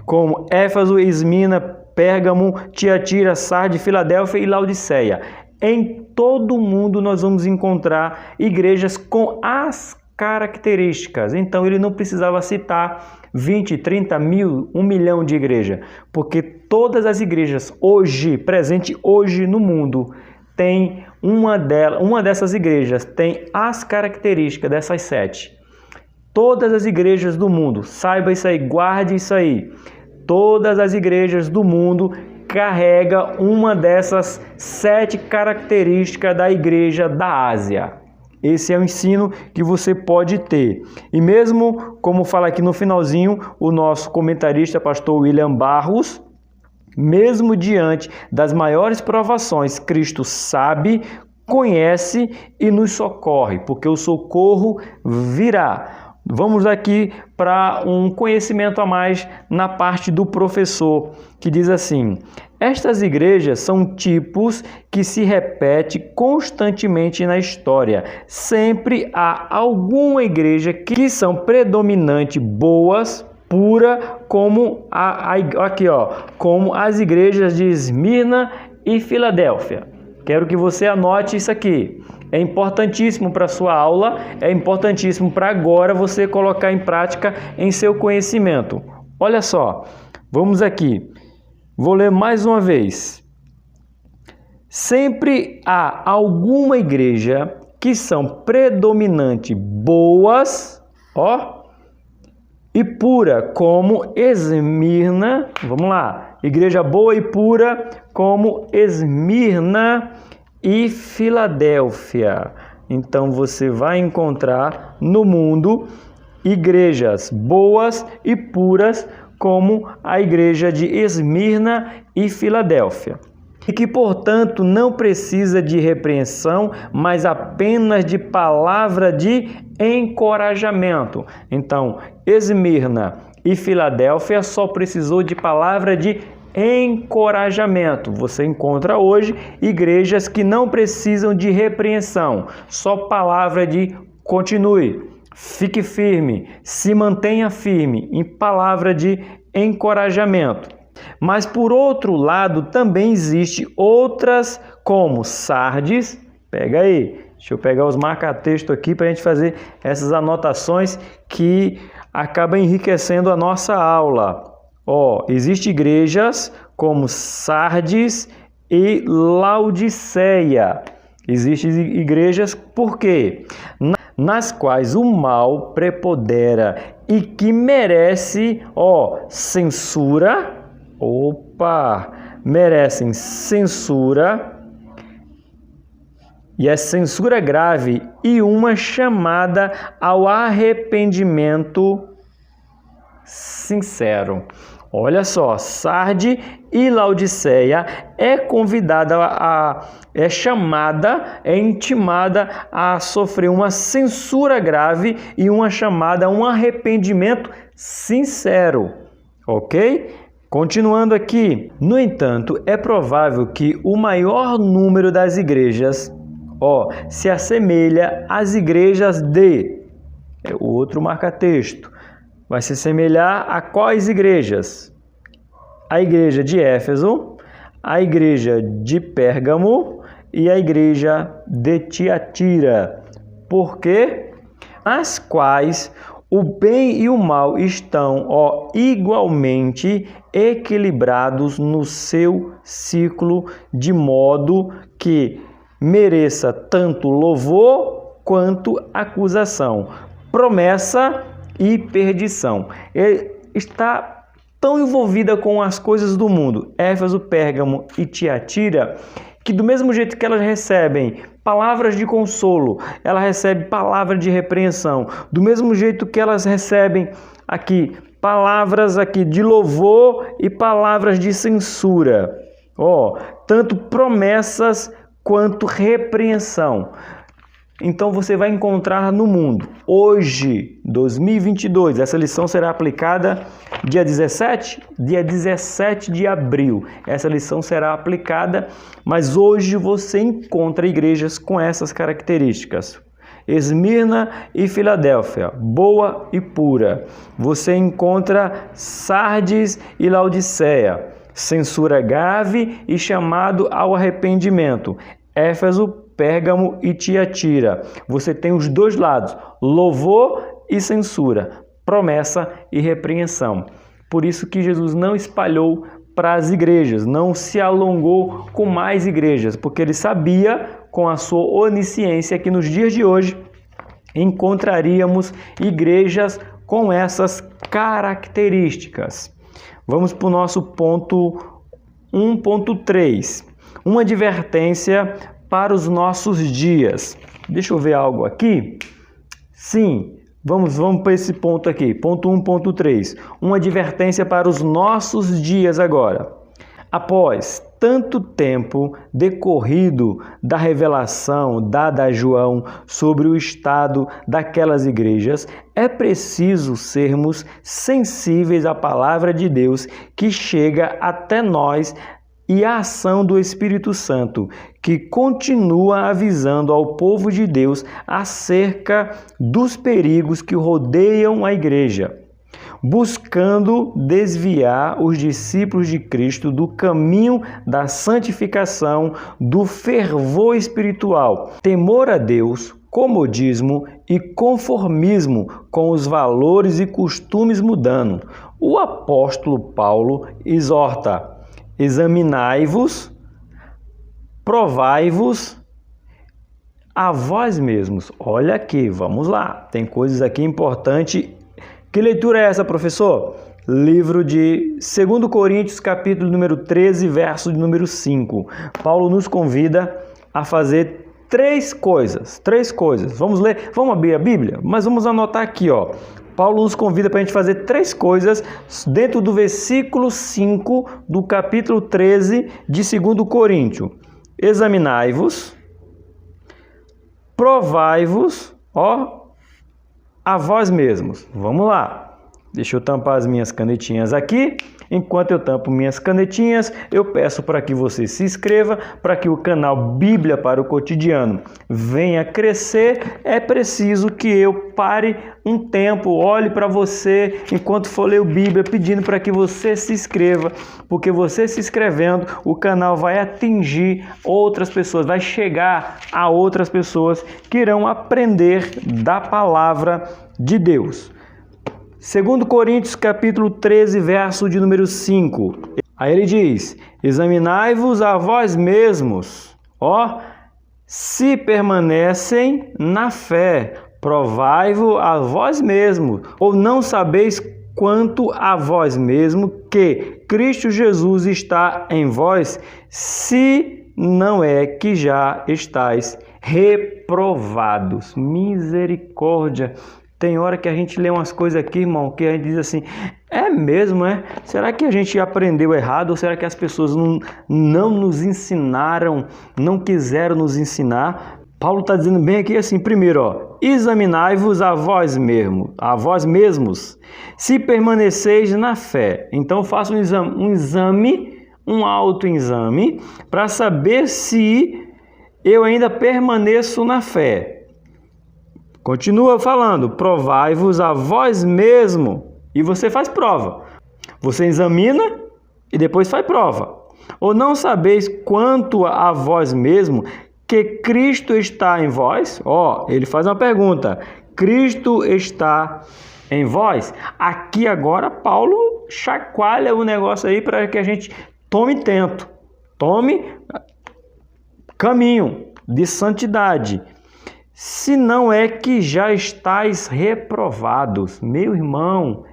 como Éfeso, Esmirna, Pérgamo, Tiatira, Sardes, Filadélfia e Laodiceia. Em todo o mundo nós vamos encontrar igrejas com as características. Então ele não precisava citar 20, 30 mil, 1 milhão de igrejas, porque todas as igrejas presente hoje no mundo, tem uma dessas igrejas tem as características dessas 7. Todas as igrejas do mundo, saiba isso aí, guarde isso aí. Todas as igrejas do mundo carregam uma dessas 7 características da igreja da Ásia. Esse é o ensino que você pode ter. E mesmo, como fala aqui no finalzinho, o nosso comentarista, pastor William Barros, mesmo diante das maiores provações, Cristo sabe, conhece e nos socorre, porque o socorro virá. Vamos aqui para um conhecimento a mais na parte do professor, que diz assim: estas igrejas são tipos que se repetem constantemente na história. Sempre há alguma igreja que são predominante boas, pura, como como as igrejas de Esmirna e Filadélfia. Quero que você anote isso aqui. É importantíssimo para a sua aula, é importantíssimo para agora você colocar em prática em seu conhecimento. Olha só, vamos aqui. Vou ler mais uma vez. Sempre há alguma igreja que são predominante boas, e pura, como Esmirna. Vamos lá. Igreja boa e pura, como Esmirna e Filadélfia. Então você vai encontrar no mundo igrejas boas e puras, como a igreja de Esmirna e Filadélfia. E que, portanto, não precisa de repreensão, mas apenas de palavra de encorajamento. Então, Esmirna e Filadélfia só precisou de palavra de encorajamento. Você encontra hoje igrejas que não precisam de repreensão, só palavra de continue, fique firme, se mantenha firme, em palavra de encorajamento. Mas por outro lado também existe outras como Sardes. Pega aí, deixa eu pegar os marca-texto aqui para a gente fazer essas anotações que acabam enriquecendo a nossa aula. Existem igrejas como Sardes e Laodiceia. Existem igrejas, por quê? Nas quais o mal prepondera e que merece, censura. Merecem censura. E é censura grave e uma chamada ao arrependimento sincero. Olha só, Sardes e Laodiceia é intimada a sofrer uma censura grave e uma chamada a um arrependimento sincero, ok? Continuando aqui, no entanto, é provável que o maior número das igrejas se assemelha às igrejas de... o outro marca-texto. Vai se assemelhar a quais igrejas? A igreja de Éfeso, a igreja de Pérgamo e a igreja de Tiatira. Por quê? As quais o bem e o mal estão igualmente equilibrados no seu ciclo, de modo que mereça tanto louvor quanto acusação. Promessa e perdição. Ele está tão envolvida com as coisas do mundo, Éfeso, Pérgamo e Tiatira, que do mesmo jeito que elas recebem palavras de consolo, ela recebe palavra de repreensão, do mesmo jeito que elas recebem aqui palavras aqui de louvor e palavras de censura. Tanto promessas quanto repreensão. Então você vai encontrar no mundo, hoje, 2022, essa lição será aplicada dia 17? Dia 17 de abril. Essa lição será aplicada, mas hoje você encontra igrejas com essas características. Esmirna e Filadélfia, boa e pura. Você encontra Sardes e Laodiceia, censura grave e chamado ao arrependimento. Éfeso, Pérgamo e Tiatira. Você tem os dois lados, louvor e censura, promessa e repreensão. Por isso que Jesus não espalhou para as igrejas, não se alongou com mais igrejas, porque ele sabia, com a sua onisciência, que nos dias de hoje encontraríamos igrejas com essas características. Vamos para o nosso ponto 1.3. Uma advertência para os nossos dias. Deixa eu ver algo aqui. Sim, vamos para esse ponto aqui. Ponto 1.3. Uma advertência para os nossos dias agora. Após tanto tempo decorrido da revelação dada a João sobre o estado daquelas igrejas, é preciso sermos sensíveis à palavra de Deus que chega até nós e a ação do Espírito Santo, que continua avisando ao povo de Deus acerca dos perigos que rodeiam a igreja, buscando desviar os discípulos de Cristo do caminho da santificação, do fervor espiritual, temor a Deus, comodismo e conformismo com os valores e costumes mudando. O apóstolo Paulo exorta: examinai-vos, provai-vos a vós mesmos. Olha aqui, vamos lá. Tem coisas aqui importantes. Que leitura é essa, professor? Livro de 2 Coríntios, capítulo número 13, verso de número 5. Paulo nos convida a fazer três coisas. Vamos ler, vamos abrir a Bíblia, mas vamos anotar aqui, Paulo nos convida para a gente fazer três coisas dentro do versículo 5 do capítulo 13 de 2 Coríntios. Examinai-vos, provai-vos, a vós mesmos. Vamos lá. Deixa eu tampar as minhas canetinhas aqui. Enquanto eu tampo minhas canetinhas, eu peço para que você se inscreva, para que o canal Bíblia para o Cotidiano venha crescer. É preciso que eu pare um tempo, olhe para você enquanto for ler a Bíblia, pedindo para que você se inscreva, porque você se inscrevendo, o canal vai atingir outras pessoas, vai chegar a outras pessoas que irão aprender da palavra de Deus. 2 Coríntios capítulo 13, verso de número 5. Aí ele diz: examinai-vos a vós mesmos, se permanecem na fé, provai-vos a vós mesmos, ou não sabeis quanto a vós mesmos que Cristo Jesus está em vós, se não é que já estáis reprovados. Misericórdia! Tem hora que a gente lê umas coisas aqui, irmão, que a gente diz assim, é mesmo, é? Será que a gente aprendeu errado ou será que as pessoas não nos ensinaram, não quiseram nos ensinar? Paulo está dizendo bem aqui assim, primeiro, examinai-vos a vós mesmos, se permaneceis na fé. Então faça um autoexame, para saber se eu ainda permaneço na fé. Continua falando, provai-vos a vós mesmo, e você faz prova. Você examina e depois faz prova. Ou não sabeis quanto a vós mesmo que Cristo está em vós? Ele faz uma pergunta. Cristo está em vós? Aqui agora Paulo chacoalha o negócio aí para que a gente tome tempo, tome caminho de santidade. se não é que já estáis reprovados. Meu irmão,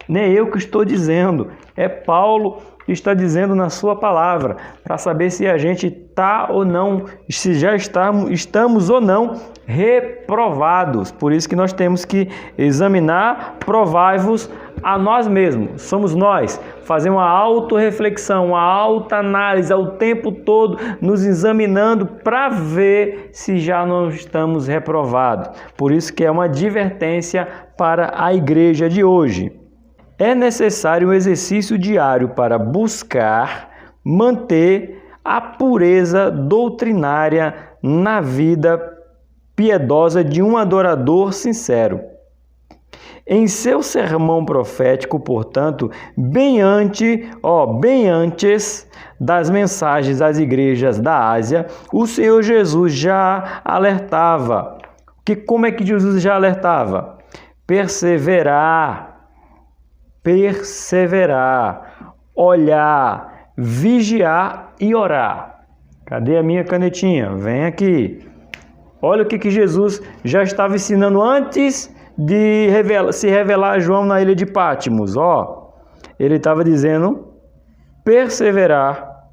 não é eu que estou dizendo, é Paulo que está dizendo na sua palavra, para saber se a gente está ou não, se já estamos ou não reprovados. Por isso que nós temos que examinar, provai-vos a nós mesmos. Somos nós, fazer uma autorreflexão, uma autoanálise ao tempo todo, nos examinando para ver se já não estamos reprovados. Por isso que é uma advertência para a igreja de hoje. É necessário um exercício diário para buscar manter a pureza doutrinária na vida piedosa de um adorador sincero. Em seu sermão profético, portanto, bem antes das mensagens às igrejas da Ásia, o Senhor Jesus já alertava. Como é que Jesus já alertava? Perseverar, olhar, vigiar e orar. Cadê a minha canetinha? Vem aqui. Olha o que Jesus já estava ensinando antes de se revelar a João na ilha de Patmos. Ele estava dizendo perseverar,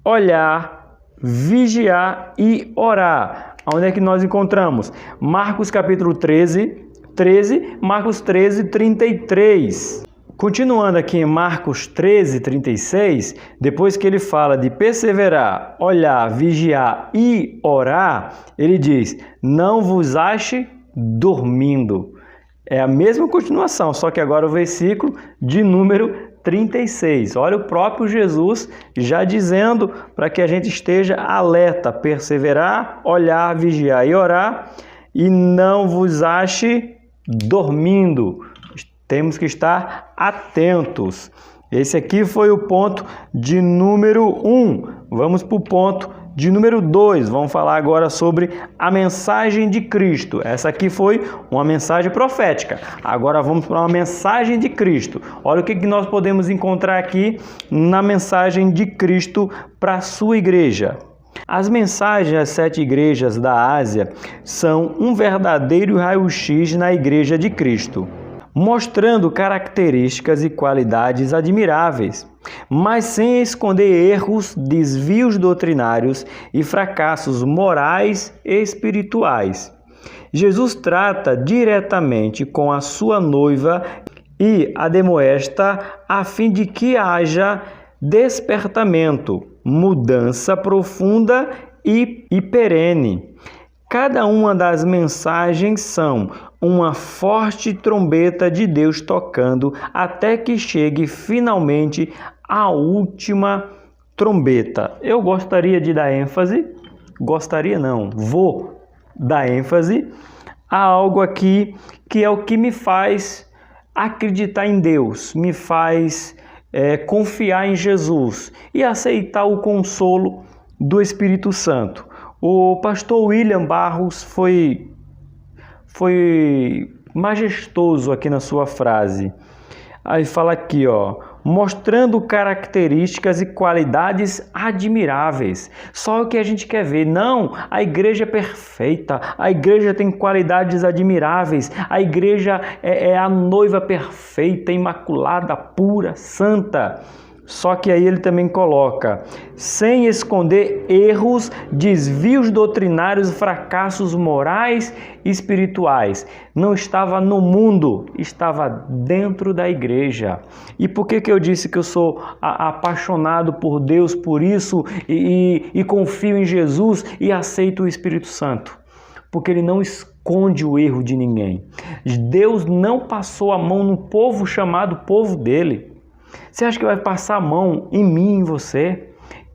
olhar, vigiar e orar. Onde é que nós encontramos? Marcos capítulo 13, Marcos 13, 33. Continuando aqui em Marcos 13, 36, depois que ele fala de perseverar, olhar, vigiar e orar, ele diz, não vos ache dormindo. É a mesma continuação, só que agora o versículo de número 36. Olha o próprio Jesus já dizendo para que a gente esteja alerta, perseverar, olhar, vigiar e orar, e não vos ache dormindo. Temos que estar atentos. Esse aqui foi o ponto de número 1. Vamos para o ponto de número 2. Vamos falar agora sobre a mensagem de Cristo. Essa aqui foi uma mensagem profética. Agora vamos para uma mensagem de Cristo. Olha o que nós podemos encontrar aqui na mensagem de Cristo para a sua igreja. As mensagens às 7 igrejas da Ásia são um verdadeiro raio-x na igreja de Cristo, mostrando características e qualidades admiráveis, mas sem esconder erros, desvios doutrinários e fracassos morais e espirituais. Jesus trata diretamente com a sua noiva e a demoesta a fim de que haja despertamento, mudança profunda e perene. Cada uma das mensagens são uma forte trombeta de Deus tocando até que chegue finalmente a última trombeta. Eu gostaria de dar ênfase, vou dar ênfase a algo aqui que é o que me faz acreditar em Deus, me faz confiar em Jesus e aceitar o consolo do Espírito Santo. O pastor William Barros foi majestoso aqui na sua frase. Aí fala aqui, mostrando características e qualidades admiráveis. Só o que a gente quer ver. Não, a igreja é perfeita, a igreja tem qualidades admiráveis, a igreja é a noiva perfeita, imaculada, pura, santa. Só que aí ele também coloca, sem esconder erros, desvios doutrinários, fracassos morais e espirituais. Não estava no mundo, estava dentro da igreja. E por que eu disse que eu sou apaixonado por Deus por isso e confio em Jesus e aceito o Espírito Santo? Porque ele não esconde o erro de ninguém. Deus não passou a mão no povo chamado povo dele. Você acha que vai passar a mão em mim, em você?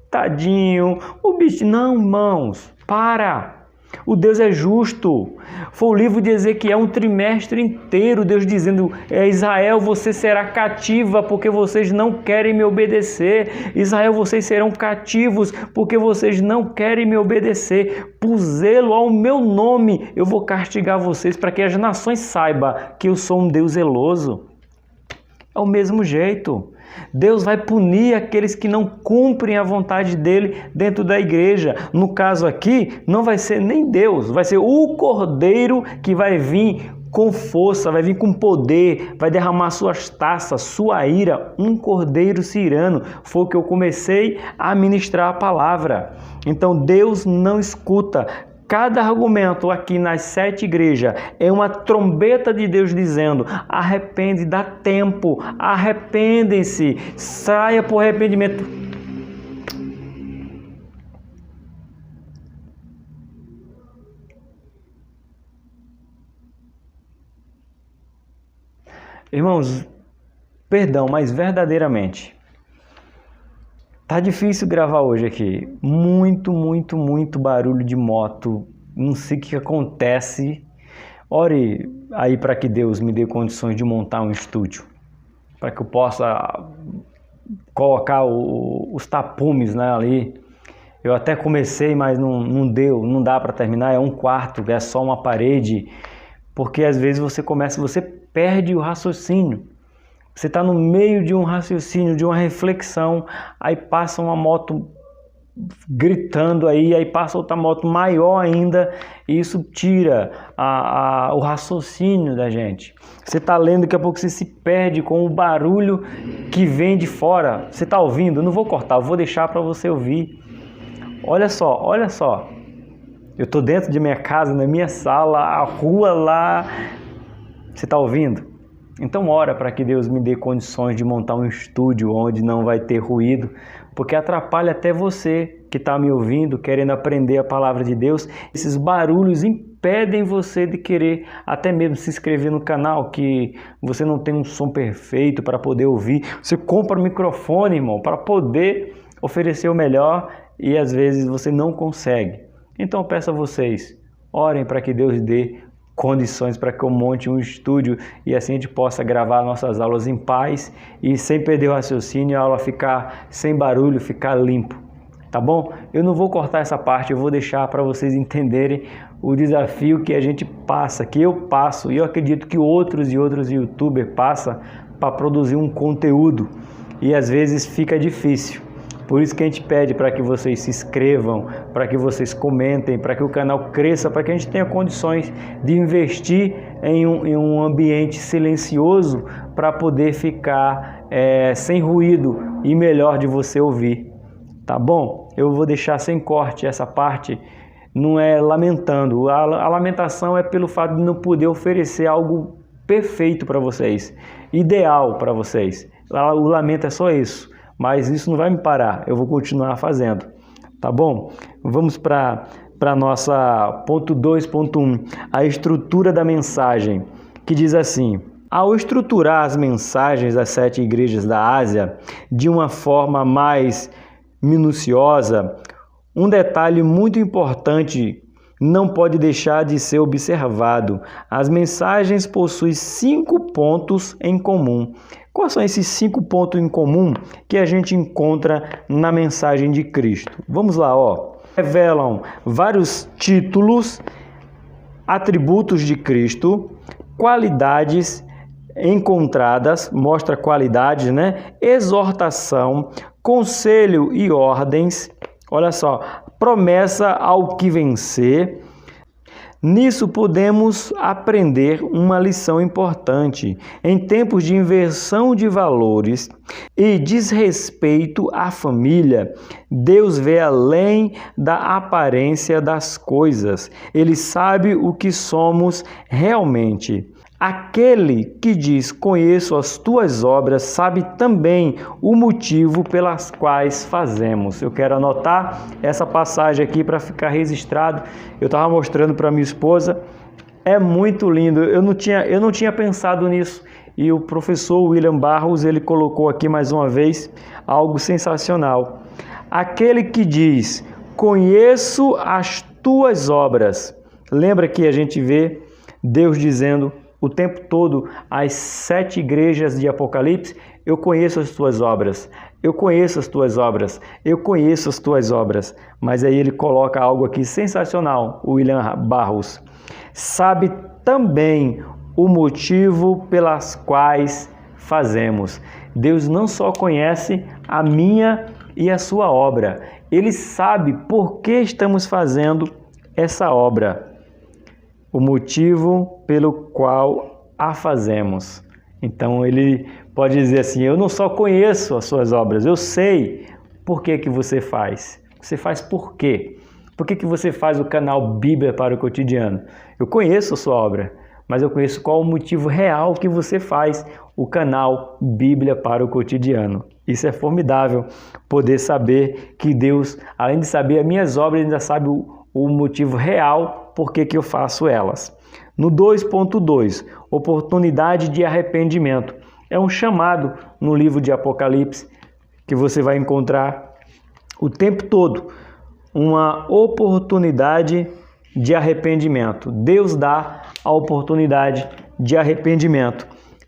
Tadinho, o bicho... Não, irmãos, para! O Deus é justo. Foi o livro de Ezequiel, um trimestre inteiro, Deus dizendo, Israel, você será cativa porque vocês não querem me obedecer. Israel, vocês serão cativos porque vocês não querem me obedecer. Por zelo ao meu nome, eu vou castigar vocês para que as nações saibam que eu sou um Deus zeloso. É o mesmo jeito. Deus vai punir aqueles que não cumprem a vontade dele dentro da igreja. No caso aqui, não vai ser nem Deus, vai ser o Cordeiro que vai vir com força, vai vir com poder, vai derramar suas taças, sua ira, um cordeiro cirano. Foi o que eu comecei a ministrar a palavra. Então Deus não escuta. Cada argumento aqui nas 7 igrejas é uma trombeta de Deus dizendo: arrepende, dá tempo, arrependem-se, saia por arrependimento. Irmãos, perdão, mas verdadeiramente, tá difícil gravar hoje aqui. Muito barulho de moto. Não sei o que acontece. Ore aí para que Deus me dê condições de montar um estúdio, para que eu possa colocar os tapumes, né, ali. Eu até comecei, mas não deu, não dá para terminar. É um quarto, é só uma parede. Porque às vezes você perde o raciocínio. Você está no meio de um raciocínio, de uma reflexão, aí passa uma moto gritando aí passa outra moto maior ainda, e isso tira o raciocínio da gente. Você está lendo, daqui a pouco você se perde com o barulho que vem de fora. Você está ouvindo? Eu não vou cortar, eu vou deixar para você ouvir. Olha só. Eu estou dentro de minha casa, na minha sala, a rua lá. Você está ouvindo? Então ora para que Deus me dê condições de montar um estúdio onde não vai ter ruído, porque atrapalha até você que está me ouvindo, querendo aprender a palavra de Deus. Esses barulhos impedem você de querer até mesmo se inscrever no canal, que você não tem um som perfeito para poder ouvir. Você compra um microfone, irmão, para poder oferecer o melhor e às vezes você não consegue. Então eu peço a vocês, orem para que Deus dê condições para que eu monte um estúdio e assim a gente possa gravar nossas aulas em paz e sem perder o raciocínio, a aula ficar sem barulho, ficar limpo, tá bom? Eu não vou cortar essa parte, eu vou deixar para vocês entenderem o desafio que a gente passa, que eu passo, e eu acredito que outros youtubers passam para produzir um conteúdo, e às vezes fica difícil. Por isso que a gente pede para que vocês se inscrevam, para que vocês comentem, para que o canal cresça, para que a gente tenha condições de investir em um ambiente silencioso para poder ficar sem ruído e melhor de você ouvir. Tá bom? Eu vou deixar sem corte essa parte, não é lamentando. A lamentação é pelo fato de não poder oferecer algo perfeito para vocês, ideal para vocês. O lamento é só isso. Mas isso não vai me parar, eu vou continuar fazendo, tá bom? Vamos para nossa ponto 2.1, a estrutura da mensagem, que diz assim: ao estruturar as mensagens das 7 igrejas da Ásia de uma forma mais minuciosa, um detalhe muito importante não pode deixar de ser observado. As mensagens possuem 5 pontos em comum. Quais são esses 5 pontos em comum que a gente encontra na mensagem de Cristo? Vamos lá, ó. Revelam vários títulos, atributos de Cristo, qualidades encontradas, mostra qualidades, né? Exortação, conselho e ordens. Olha só, promessa ao que vencer. Nisso podemos aprender uma lição importante. Em tempos de inversão de valores e desrespeito à família, Deus vê além da aparência das coisas. Ele sabe o que somos realmente. Aquele que diz, conheço as tuas obras, sabe também o motivo pelas quais fazemos. Eu quero anotar essa passagem aqui para ficar registrado. Eu estava mostrando para minha esposa. É muito lindo. Eu não tinha pensado nisso. E o professor William Barros, ele colocou aqui mais uma vez algo sensacional. Aquele que diz, conheço as tuas obras. Lembra que a gente vê Deus dizendo o tempo todo às 7 igrejas de Apocalipse: eu conheço as tuas obras, eu conheço as tuas obras, eu conheço as tuas obras. Mas aí ele coloca algo aqui sensacional, o William Barros. Sabe também o motivo pelas quais fazemos. Deus não só conhece a minha e a sua obra, Ele sabe por que estamos fazendo essa obra, o motivo pelo qual a fazemos. Então Ele pode dizer assim: eu não só conheço as suas obras, eu sei por que você faz. Você faz por quê? Por que você faz o canal Bíblia para o Cotidiano? Eu conheço a sua obra, mas eu conheço qual o motivo real que você faz o canal Bíblia para o Cotidiano. Isso é formidável, poder saber que Deus, além de saber as minhas obras, ainda sabe o motivo real por que eu faço elas. No 2.2, oportunidade de arrependimento. É um chamado no livro de Apocalipse que você vai encontrar o tempo todo. Uma oportunidade de arrependimento. Deus dá a oportunidade de arrependimento,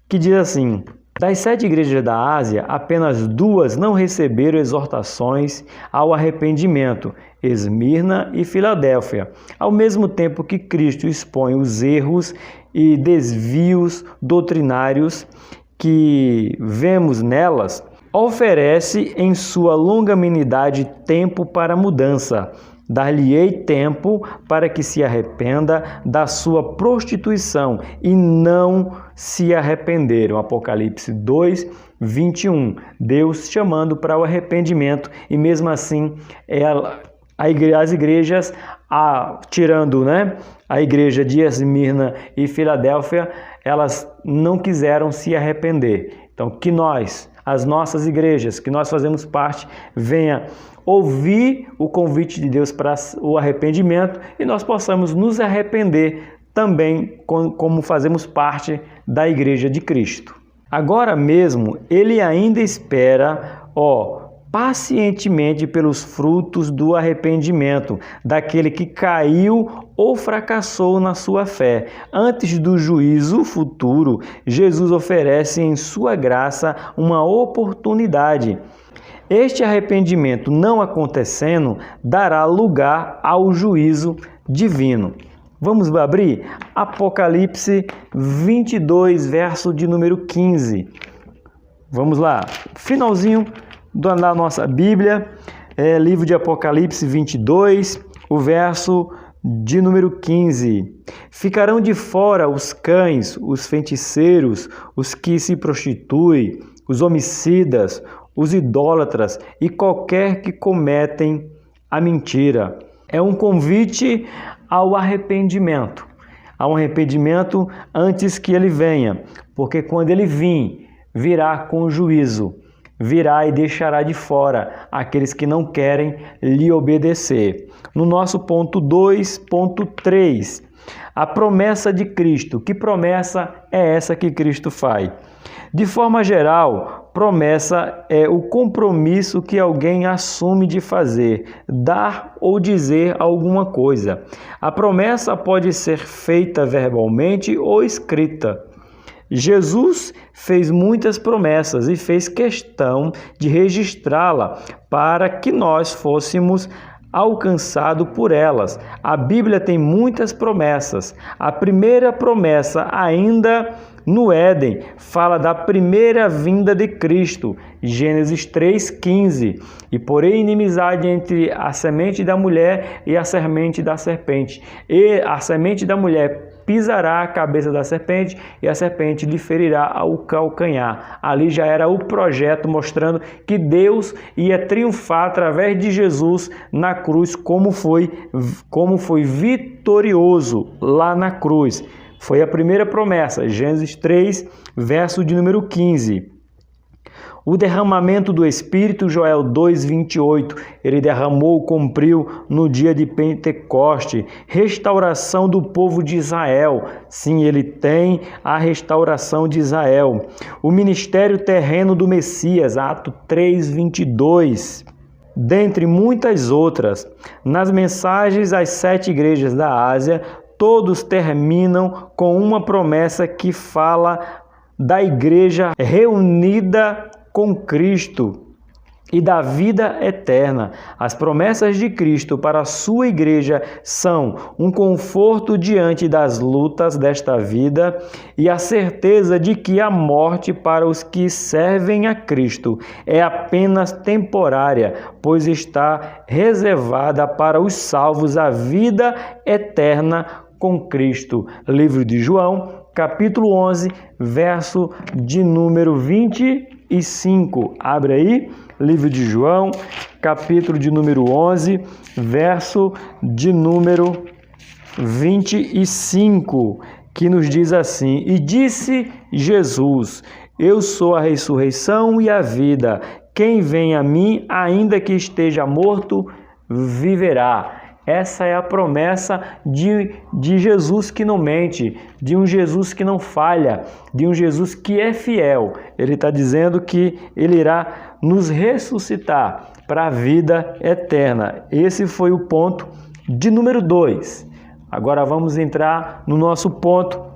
que diz assim: das 7 igrejas da Ásia, apenas 2 não receberam exortações ao arrependimento, Esmirna e Filadélfia. Ao mesmo tempo que Cristo expõe os erros e desvios doutrinários que vemos nelas, oferece em sua longanimidade tempo para mudança. Dar-lhe-ei tempo para que se arrependa da sua prostituição, e não se arrependeram. Apocalipse 2, 21. Deus chamando para o arrependimento, e mesmo assim as igrejas, tirando a igreja de Esmirna e Filadélfia, elas não quiseram se arrepender. Então, que nós, as nossas igrejas, que nós fazemos parte, venha ouvir o convite de Deus para o arrependimento e nós possamos nos arrepender também, como fazemos parte da Igreja de Cristo. Agora mesmo, Ele ainda espera, pacientemente pelos frutos do arrependimento, daquele que caiu ou fracassou na sua fé. Antes do juízo futuro, Jesus oferece em sua graça uma oportunidade. Este arrependimento não acontecendo, dará lugar ao juízo divino. Vamos abrir Apocalipse 22, verso de número 15. Vamos lá, finalzinho da nossa Bíblia, livro de Apocalipse 22, o verso de número 15. Ficarão de fora os cães, os feiticeiros, os que se prostituem, os homicidas, os idólatras e qualquer que cometem a mentira. É um convite ao arrependimento. Há um arrependimento antes que ele venha, porque quando ele vir, virá com juízo. Virá e deixará de fora aqueles que não querem lhe obedecer. No nosso ponto 2.3, a promessa de Cristo. Que promessa é essa que Cristo faz? De forma geral, promessa é o compromisso que alguém assume de fazer, dar ou dizer alguma coisa. A promessa pode ser feita verbalmente ou escrita. Jesus fez muitas promessas e fez questão de registrá-la para que nós fôssemos alcançados por elas. A Bíblia tem muitas promessas. A primeira promessa, ainda no Éden, fala da primeira vinda de Cristo, Gênesis 3,15. E porém inimizade entre a semente da mulher e a semente da serpente. E a semente da mulher pisará a cabeça da serpente e a serpente lhe ferirá ao calcanhar. Ali já era o projeto mostrando que Deus ia triunfar através de Jesus na cruz, como foi vitorioso lá na cruz. Foi a primeira promessa, Gênesis 3, verso de número 15. O derramamento do Espírito, Joel 2,28, ele derramou, cumpriu no dia de Pentecoste. Restauração do povo de Israel, sim, ele tem a restauração de Israel. O ministério terreno do Messias, Atos 3,22. Dentre muitas outras, nas mensagens às 7 igrejas da Ásia, todos terminam com uma promessa que fala da igreja reunida com Cristo. e da vida eterna. As promessas de Cristo para a sua igreja são um conforto diante das lutas desta vida e a certeza de que a morte para os que servem a Cristo é apenas temporária, pois está reservada para os salvos a vida eterna com Cristo. Livro de João, capítulo 11, verso de número 25. Abre aí. Livro de João, capítulo de número 11, verso de número 25, que nos diz assim: E disse Jesus, eu sou a ressurreição e a vida. Quem vem a mim, ainda que esteja morto, viverá. Essa é a promessa de Jesus que não mente, de um Jesus que não falha, de um Jesus que é fiel. Ele está dizendo que ele irá nos ressuscitar para a vida eterna. Esse foi o ponto de número 2. Agora vamos entrar no nosso ponto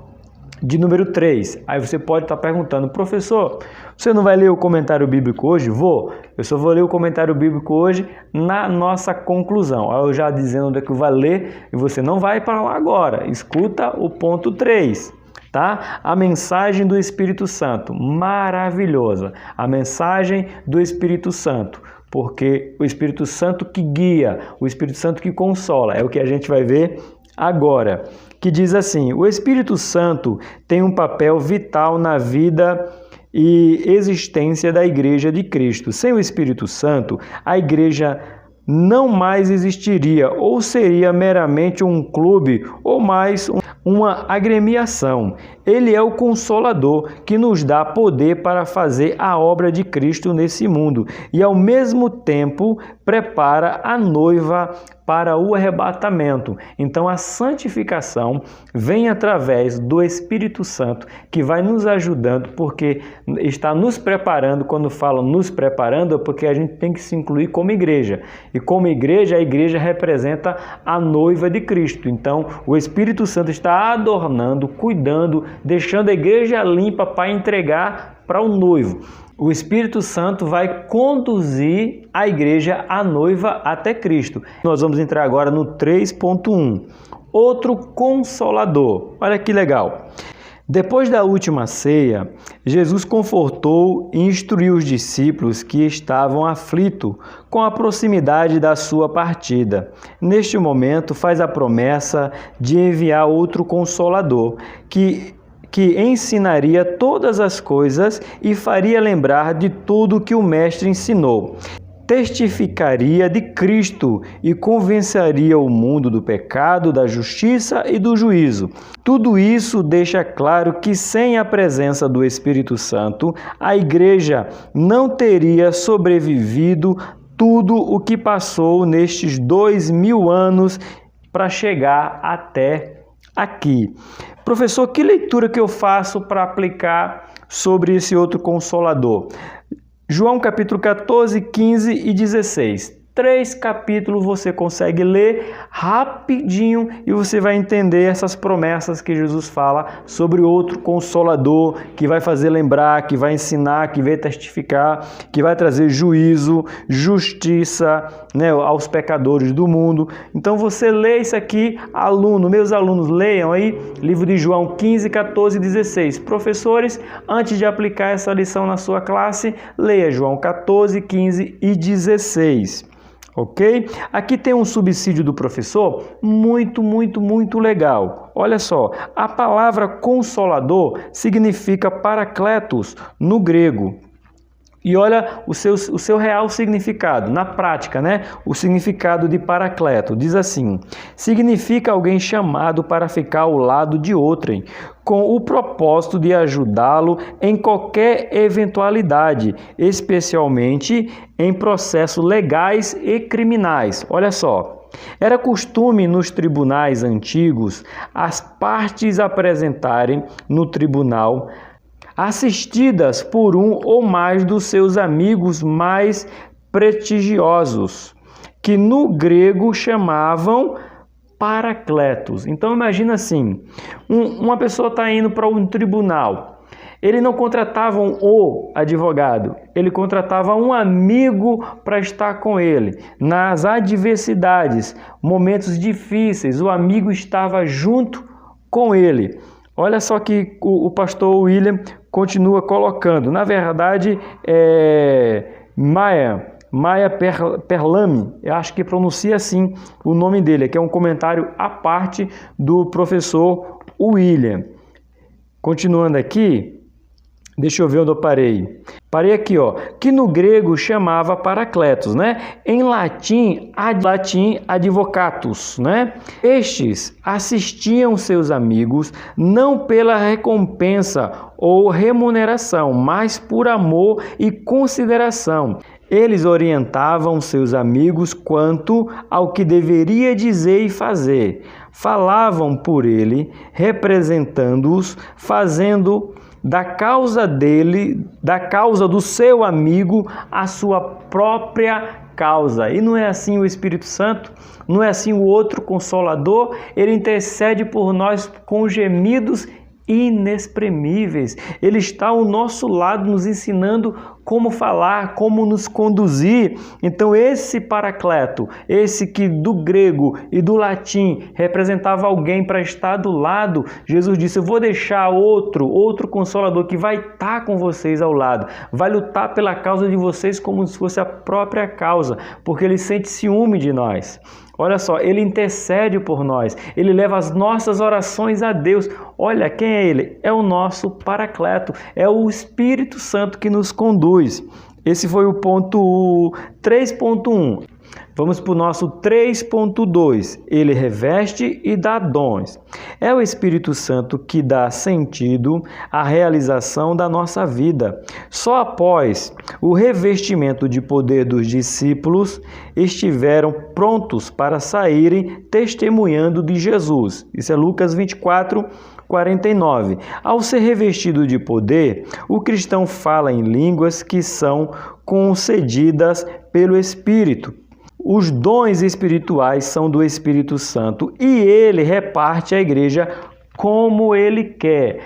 de número 3. Aí você pode estar perguntando: professor, você não vai ler o comentário bíblico hoje? Vou. Eu só vou ler o comentário bíblico hoje na nossa conclusão. Aí eu já dizendo onde é que vai ler, e você não vai para lá agora. Escuta o ponto 3. Tá? A mensagem do Espírito Santo, maravilhosa. A mensagem do Espírito Santo, porque o Espírito Santo que guia, o Espírito Santo que consola, é o que a gente vai ver agora, que diz assim: o Espírito Santo tem um papel vital na vida e existência da Igreja de Cristo. Sem o Espírito Santo, a Igreja não mais existiria, ou seria meramente um clube ou mais uma agremiação. Ele é o Consolador que nos dá poder para fazer a obra de Cristo nesse mundo e, ao mesmo tempo, prepara a noiva para o arrebatamento. Então, a santificação vem através do Espírito Santo, que vai nos ajudando, porque está nos preparando. Quando falo nos preparando, é porque a gente tem que se incluir como igreja. E como igreja, a igreja representa a noiva de Cristo. Então, o Espírito Santo está adornando, cuidando, deixando a igreja limpa para entregar para o noivo. O Espírito Santo vai conduzir a igreja, a noiva, até Cristo. Nós vamos entrar agora no 3.1. Outro Consolador. Olha que legal. Depois da última ceia, Jesus confortou e instruiu os discípulos que estavam aflitos com a proximidade da sua partida. Neste momento, faz a promessa de enviar outro Consolador, que ensinaria todas as coisas e faria lembrar de tudo que o Mestre ensinou. Testificaria de Cristo e convenceria o mundo do pecado, da justiça e do juízo. Tudo isso deixa claro que sem a presença do Espírito Santo, a Igreja não teria sobrevivido tudo o que passou nestes 2000 anos para chegar até aqui. Professor, que leitura que eu faço para aplicar sobre esse outro Consolador? João capítulo 14, 15 e 16. 3 capítulos você consegue ler rapidinho e você vai entender essas promessas que Jesus fala sobre outro Consolador que vai fazer lembrar, que vai ensinar, que vai testificar, que vai trazer juízo, justiça, né, aos pecadores do mundo. Então você lê isso aqui, meus alunos, leiam aí, livro de João 15, 14 e 16. Professores, antes de aplicar essa lição na sua classe, leia João 14, 15 e 16. Ok? Aqui tem um subsídio do professor muito legal. Olha só, a palavra Consolador significa Paracletos no grego. E olha o seu real significado, na prática, né? O significado de Paracleto diz assim: significa alguém chamado para ficar ao lado de outrem, com o propósito de ajudá-lo em qualquer eventualidade, especialmente em processos legais e criminais. Olha só. Era costume nos tribunais antigos as partes apresentarem no tribunal assistidas por um ou mais dos seus amigos mais prestigiosos, que no grego chamavam Paracletos. Então imagina assim, uma pessoa está indo para um tribunal Ele não contratava um advogado, ele contratava um amigo para estar com ele. Nas adversidades, momentos difíceis, o amigo estava junto com ele. Olha só que o pastor William continua colocando. Na verdade, Maya Perlami, eu acho que pronuncia assim o nome dele, que é um comentário à parte do professor William. Continuando aqui, deixa eu ver onde eu parei. Parei aqui, ó, que no grego chamava Paracletos, né? Em latim advocatus, né? Estes assistiam seus amigos não pela recompensa ou remuneração, mas por amor e consideração. Eles orientavam seus amigos quanto ao que deveria dizer e fazer. Falavam por ele, representando-os, fazendo da causa do seu amigo, a sua própria causa. E não é assim o Espírito Santo, não é assim o outro Consolador, ele intercede por nós com gemidos inexprimíveis. Ele está ao nosso lado nos ensinando como falar, como nos conduzir. Então esse Paracleto, esse que do grego e do latim representava alguém para estar do lado, Jesus disse: eu vou deixar outro Consolador que vai estar com vocês ao lado, vai lutar pela causa de vocês como se fosse a própria causa, porque ele sente ciúme de nós. Olha só, ele intercede por nós, ele leva as nossas orações a Deus. Olha, quem é ele? É o nosso Paracleto, é o Espírito Santo que nos conduz. Esse foi o ponto 3.1. Vamos para o nosso 3.2. Ele reveste e dá dons. É o Espírito Santo que dá sentido à realização da nossa vida. Só após o revestimento de poder dos discípulos estiveram prontos para saírem testemunhando de Jesus. Isso é Lucas 24:49. Ao ser revestido de poder, o cristão fala em línguas que são concedidas pelo Espírito. Os dons espirituais são do Espírito Santo e ele reparte a igreja como ele quer.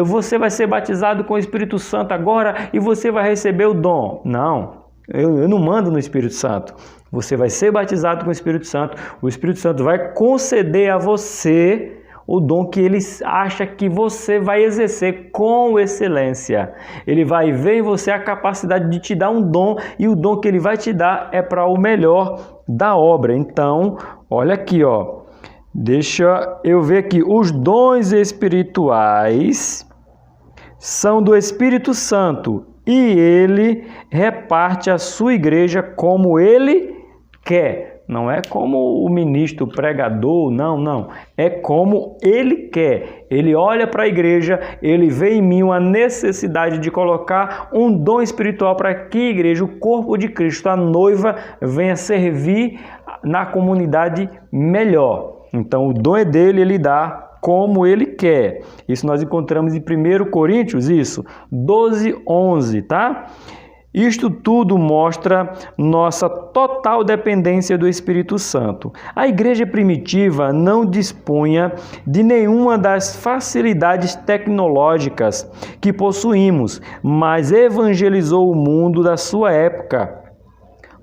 Você vai ser batizado com o Espírito Santo agora e você vai receber o dom. Não, eu não mando no Espírito Santo. Você vai ser batizado com o Espírito Santo. O Espírito Santo vai conceder a você o dom que ele acha que você vai exercer com excelência. Ele vai ver em você a capacidade de te dar um dom e o dom que ele vai te dar é para o melhor da obra. Então, olha aqui, ó. Deixa eu ver aqui. Os dons espirituais são do Espírito Santo e ele reparte a sua igreja como ele quer. Não é como o ministro, o pregador, não. É como ele quer. Ele olha para a igreja, ele vê em mim uma necessidade de colocar um dom espiritual para que a igreja, o corpo de Cristo, a noiva, venha servir na comunidade melhor. Então o dom é dele, ele dá como ele quer. Isso nós encontramos em 1 Coríntios, 12:11, tá? Isto tudo mostra nossa total dependência do Espírito Santo. A igreja primitiva não dispunha de nenhuma das facilidades tecnológicas que possuímos, mas evangelizou o mundo da sua época,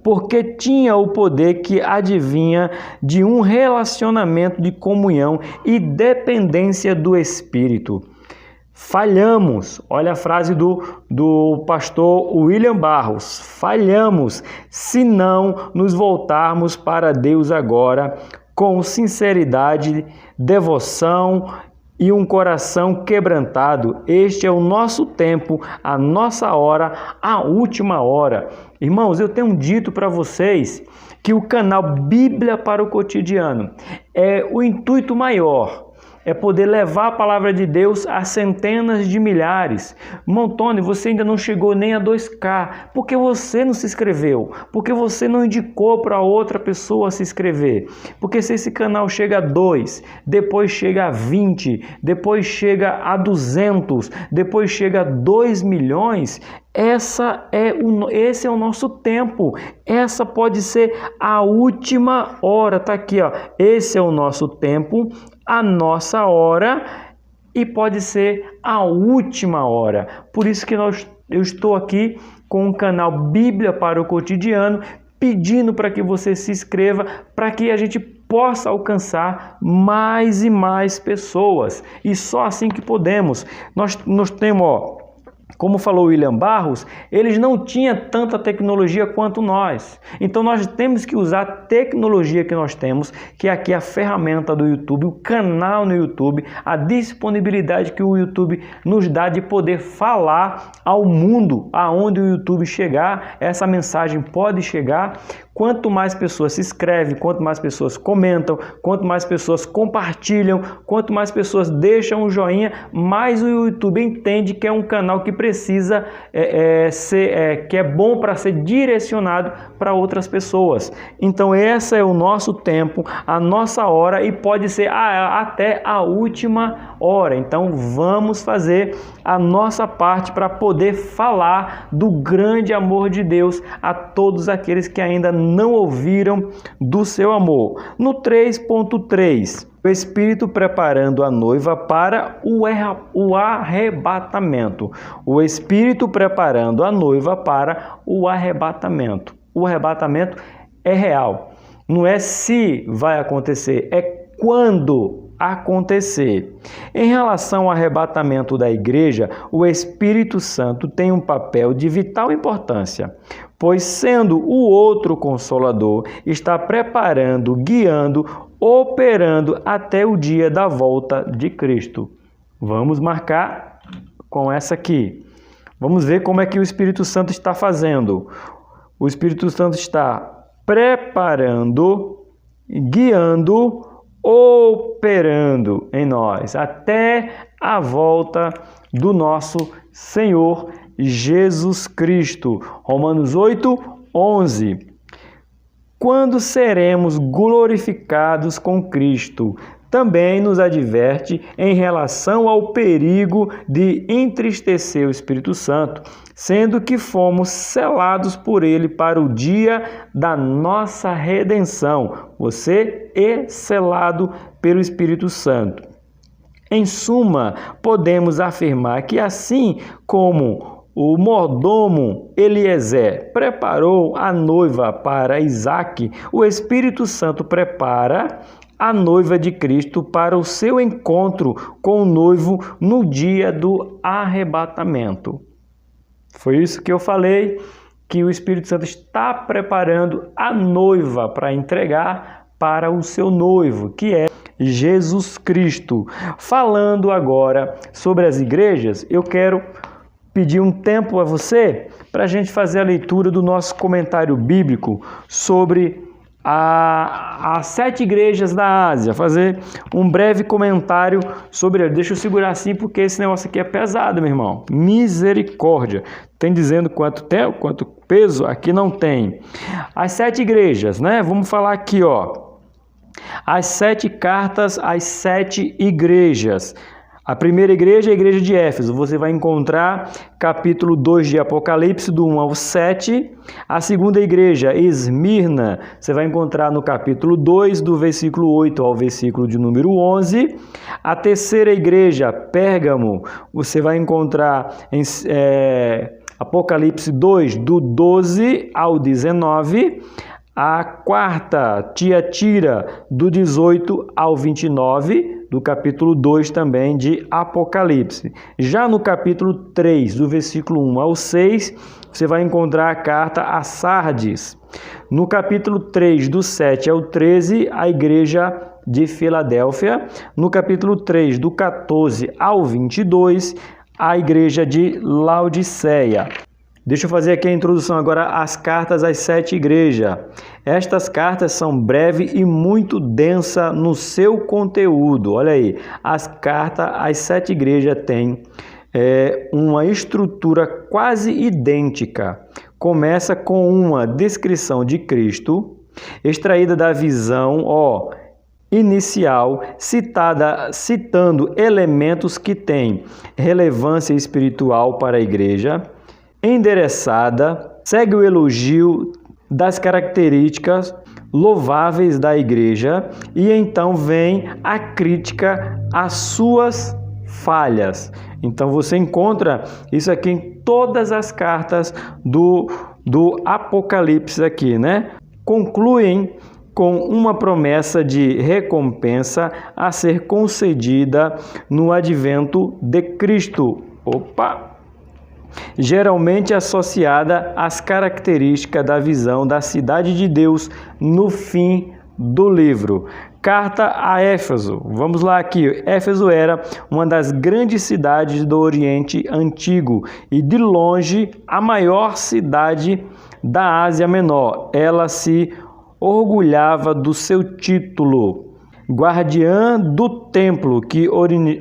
porque tinha o poder que advinha de um relacionamento de comunhão e dependência do Espírito. Falhamos, olha a frase do pastor William Barros, falhamos se não nos voltarmos para Deus agora com sinceridade, devoção e um coração quebrantado. Este é o nosso tempo, a nossa hora, a última hora. Irmãos, eu tenho dito para vocês que o canal Bíblia para o Cotidiano é o intuito maior. É poder levar a palavra de Deus a centenas de milhares. Montone, você ainda não chegou nem a 2K. Porque você não se inscreveu? Porque você não indicou para outra pessoa se inscrever? Porque se esse canal chega a 2, depois chega a 20, depois chega a 200, depois chega a 2 milhões... Esse é o nosso tempo. Essa pode ser a última hora. Tá aqui, ó. Esse é o nosso tempo, a nossa hora e pode ser a última hora. Por isso que eu estou aqui com o canal Bíblia para o Cotidiano, pedindo para que você se inscreva, para que a gente possa alcançar mais e mais pessoas. E só assim que podemos. Nós temos, como falou William Barros, eles não tinham tanta tecnologia quanto nós. Então nós temos que usar a tecnologia que nós temos, que é aqui a ferramenta do YouTube, o canal no YouTube, a disponibilidade que o YouTube nos dá de poder falar ao mundo, aonde o YouTube chegar, essa mensagem pode chegar. Quanto mais pessoas se inscrevem, quanto mais pessoas comentam, quanto mais pessoas compartilham, quanto mais pessoas deixam um joinha, mais o YouTube entende que é um canal que precisa que é bom para ser direcionado para outras pessoas. Então esse é o nosso tempo, a nossa hora, e pode ser até a última hora. Então vamos fazer a nossa parte para poder falar do grande amor de Deus a todos aqueles que ainda não ouviram do seu amor. No 3.3, o Espírito preparando a noiva para o arrebatamento. O Espírito preparando a noiva para o arrebatamento. O arrebatamento é real. Não é se vai acontecer, é quando acontecer. Em relação ao arrebatamento da igreja, o Espírito Santo tem um papel de vital importância, pois sendo o outro Consolador, está preparando, guiando, operando até o dia da volta de Cristo. Vamos marcar com essa aqui. Vamos ver como é que o Espírito Santo está fazendo. O Espírito Santo está preparando, guiando, operando em nós até a volta do nosso Senhor Jesus Cristo. Romanos 8:11. Quando seremos glorificados com Cristo, também nos adverte em relação ao perigo de entristecer o Espírito Santo, sendo que fomos selados por ele para o dia da nossa redenção. Você é selado pelo Espírito Santo. Em suma, podemos afirmar que assim como o mordomo Eliezer preparou a noiva para Isaque, o Espírito Santo prepara a noiva de Cristo para o seu encontro com o noivo no dia do arrebatamento. Foi isso que eu falei, que o Espírito Santo está preparando a noiva para entregar para o seu noivo, que é Jesus Cristo. Falando agora sobre as igrejas, eu quero pedir um tempo a você para a gente fazer a leitura do nosso comentário bíblico sobre as 7 igrejas da Ásia, fazer um breve comentário sobre ele. Deixa eu segurar assim porque esse negócio aqui é pesado, meu irmão. Misericórdia. Tem dizendo quanto tempo, quanto peso? Aqui não tem. As 7 igrejas, né? Vamos falar aqui, ó. As 7 cartas às 7 igrejas. A primeira igreja é a igreja de Éfeso. Você vai encontrar capítulo 2 de Apocalipse, do 1 ao 7. A segunda igreja, Esmirna, você vai encontrar no capítulo 2, do versículo 8 ao versículo de número 11. A terceira igreja, Pérgamo, você vai encontrar em Apocalipse 2, do 12 ao 19. A quarta, Tiatira, do 18 ao 29, do capítulo 2 também de Apocalipse. Já no capítulo 3, do versículo 1 ao 6, você vai encontrar a carta a Sardes. No capítulo 3, do 7 ao 13, a igreja de Filadélfia. No capítulo 3, do 14 ao 22, a igreja de Laodiceia. Deixa eu fazer aqui a introdução agora às cartas às 7 igrejas. Estas cartas são breves e muito densas no seu conteúdo. Olha aí, as cartas às 7 igrejas têm uma estrutura quase idêntica. Começa com uma descrição de Cristo, extraída da visão inicial, citando elementos que têm relevância espiritual para a igreja, endereçada, segue o elogio das características louváveis da igreja e então vem a crítica às suas falhas. Então você encontra isso aqui em todas as cartas do Apocalipse aqui, né? Concluem com uma promessa de recompensa a ser concedida no advento de Cristo. Geralmente associada às características da visão da cidade de Deus no fim do livro. Carta a Éfeso. Vamos lá aqui. Éfeso era uma das grandes cidades do Oriente Antigo e de longe a maior cidade da Ásia Menor. Ela se orgulhava do seu título, guardiã do templo, que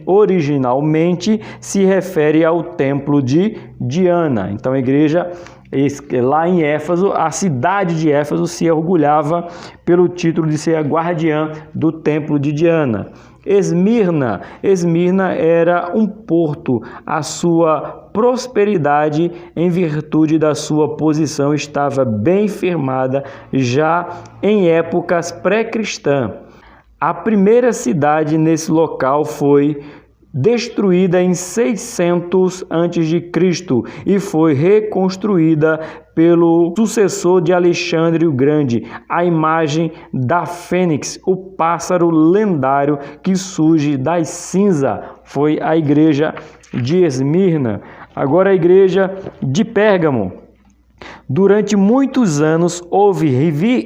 originalmente se refere ao templo de Diana. Então a igreja lá em Éfeso, a cidade de Éfeso se orgulhava pelo título de ser a guardiã do templo de Diana. Esmirna era um porto. A sua prosperidade, em virtude da sua posição, estava bem firmada já em épocas pré-cristãs. A primeira cidade nesse local foi destruída em 600 a.C. e foi reconstruída pelo sucessor de Alexandre o Grande, a imagem da fênix, o pássaro lendário que surge das cinzas. Foi a igreja de Esmirna. Agora a igreja de Pérgamo. Durante muitos anos houve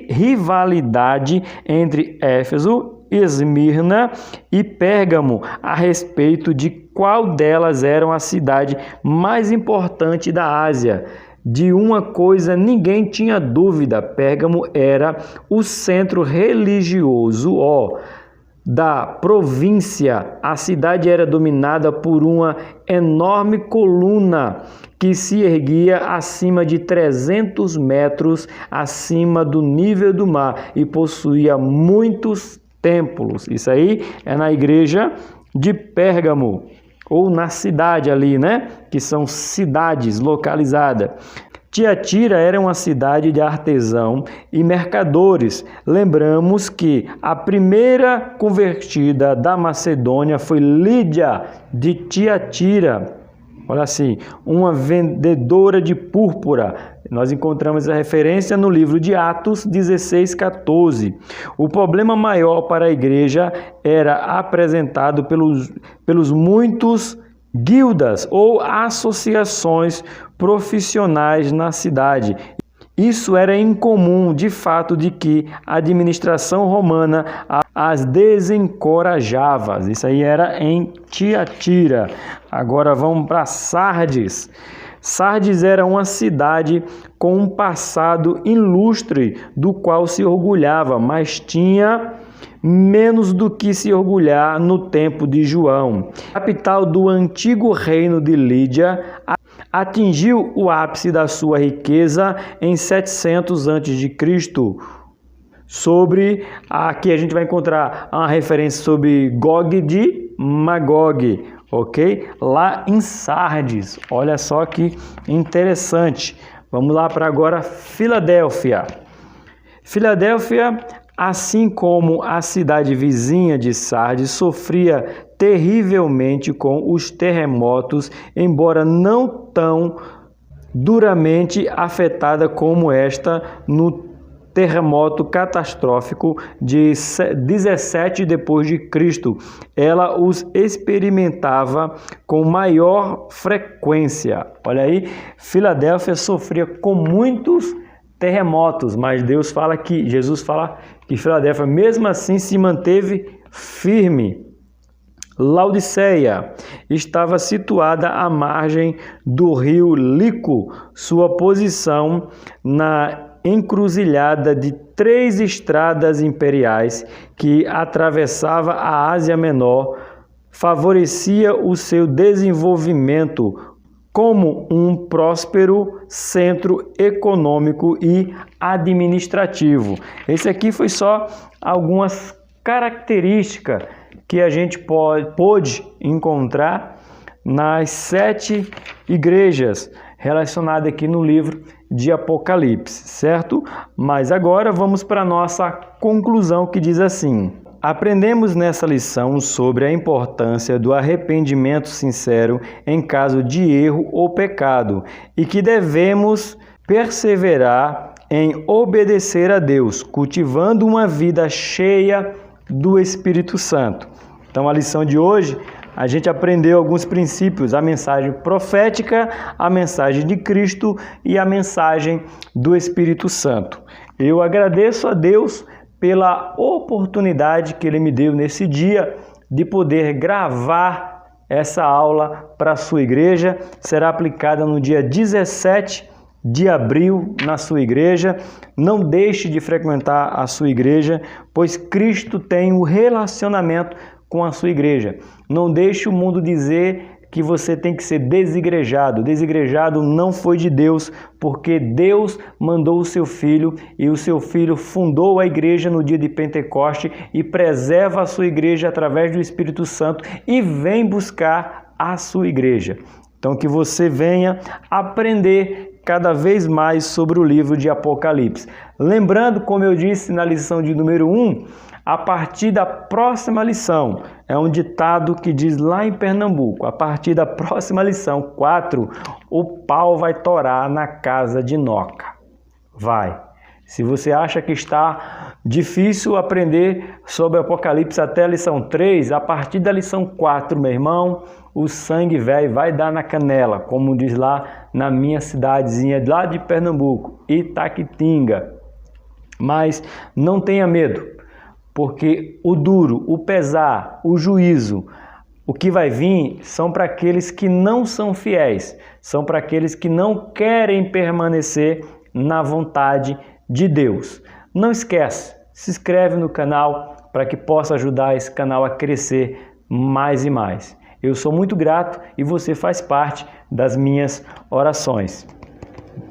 rivalidade entre Éfeso, Esmirna e Pérgamo a respeito de qual delas era a cidade mais importante da Ásia. De uma coisa ninguém tinha dúvida: Pérgamo era o centro religioso da província. A cidade era dominada por uma enorme coluna que se erguia acima de 300 metros acima do nível do mar e possuía muitos templos. Isso aí é na igreja de Pérgamo, ou na cidade ali, né? Que são cidades localizadas. Tiatira era uma cidade de artesão e mercadores. Lembramos que a primeira convertida da Macedônia foi Lídia de Tiatira. Olha assim, uma vendedora de púrpura. Nós encontramos a referência no livro de Atos 16:14. O problema maior para a igreja era apresentado pelos muitos guildas ou associações profissionais na cidade. Isso era incomum, de fato, de que a administração romana as desencorajava. Isso aí era em Tiatira. Agora vamos para Sardes. Sardes era uma cidade com um passado ilustre do qual se orgulhava, mas tinha menos do que se orgulhar no tempo de João. A capital do antigo reino de Lídia atingiu o ápice da sua riqueza em 700 a.C. Aqui a gente vai encontrar uma referência sobre Gog de Magog, ok? Lá em Sardes. Olha só que interessante. Vamos lá para agora Filadélfia. Filadélfia, assim como a cidade vizinha de Sardes, sofria terrivelmente com os terremotos, embora não tão duramente afetada como esta no terremoto catastrófico de 17 depois de Cristo. Ela os experimentava com maior frequência. Olha aí, Filadélfia sofria com muitos terremotos, mas Jesus fala que Filadélfia mesmo assim se manteve firme. Laodiceia estava situada à margem do rio Lico. Sua posição na encruzilhada de 3 estradas imperiais que atravessava a Ásia Menor favorecia o seu desenvolvimento como um próspero centro econômico e administrativo. Esse aqui foi só algumas características que a gente pôde encontrar nas 7 igrejas relacionadas aqui no livro de Apocalipse, certo? Mas agora vamos para a nossa conclusão, que diz assim: aprendemos nessa lição sobre a importância do arrependimento sincero em caso de erro ou pecado e que devemos perseverar em obedecer a Deus, cultivando uma vida cheia do Espírito Santo. Então, a lição de hoje, a gente aprendeu alguns princípios, a mensagem profética, a mensagem de Cristo e a mensagem do Espírito Santo. Eu agradeço a Deus pela oportunidade que Ele me deu nesse dia de poder gravar essa aula para a sua igreja. Será aplicada no dia 17 de abril na sua igreja. Não deixe de frequentar a sua igreja, pois Cristo tem um relacionamento com a sua igreja. Não deixe o mundo dizer que você tem que ser desigrejado. Desigrejado não foi de Deus, porque Deus mandou o seu Filho e o seu Filho fundou a igreja no dia de Pentecoste e preserva a sua igreja através do Espírito Santo e vem buscar a sua igreja. Então, que você venha aprender cada vez mais sobre o livro de Apocalipse. Lembrando, como eu disse na lição de número 1, a partir da próxima lição, é um ditado que diz lá em Pernambuco, a partir da próxima lição, 4, o pau vai torar na casa de Noca. Vai. Se você acha que está difícil aprender sobre Apocalipse até a lição 3, a partir da lição 4, meu irmão, o sangue velho vai dar na canela, como diz lá na minha cidadezinha lá de Pernambuco, Itaquitinga. Mas não tenha medo, porque o duro, o pesar, o juízo, o que vai vir são para aqueles que não são fiéis, são para aqueles que não querem permanecer na vontade de Deus. Não esquece, se inscreve no canal para que possa ajudar esse canal a crescer mais e mais. Eu sou muito grato e você faz parte das minhas orações.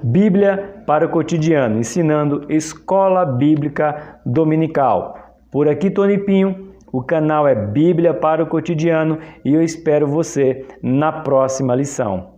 Bíblia para o cotidiano, ensinando Escola Bíblica Dominical. Por aqui, Tony Pinho, o canal é Bíblia para o cotidiano e eu espero você na próxima lição.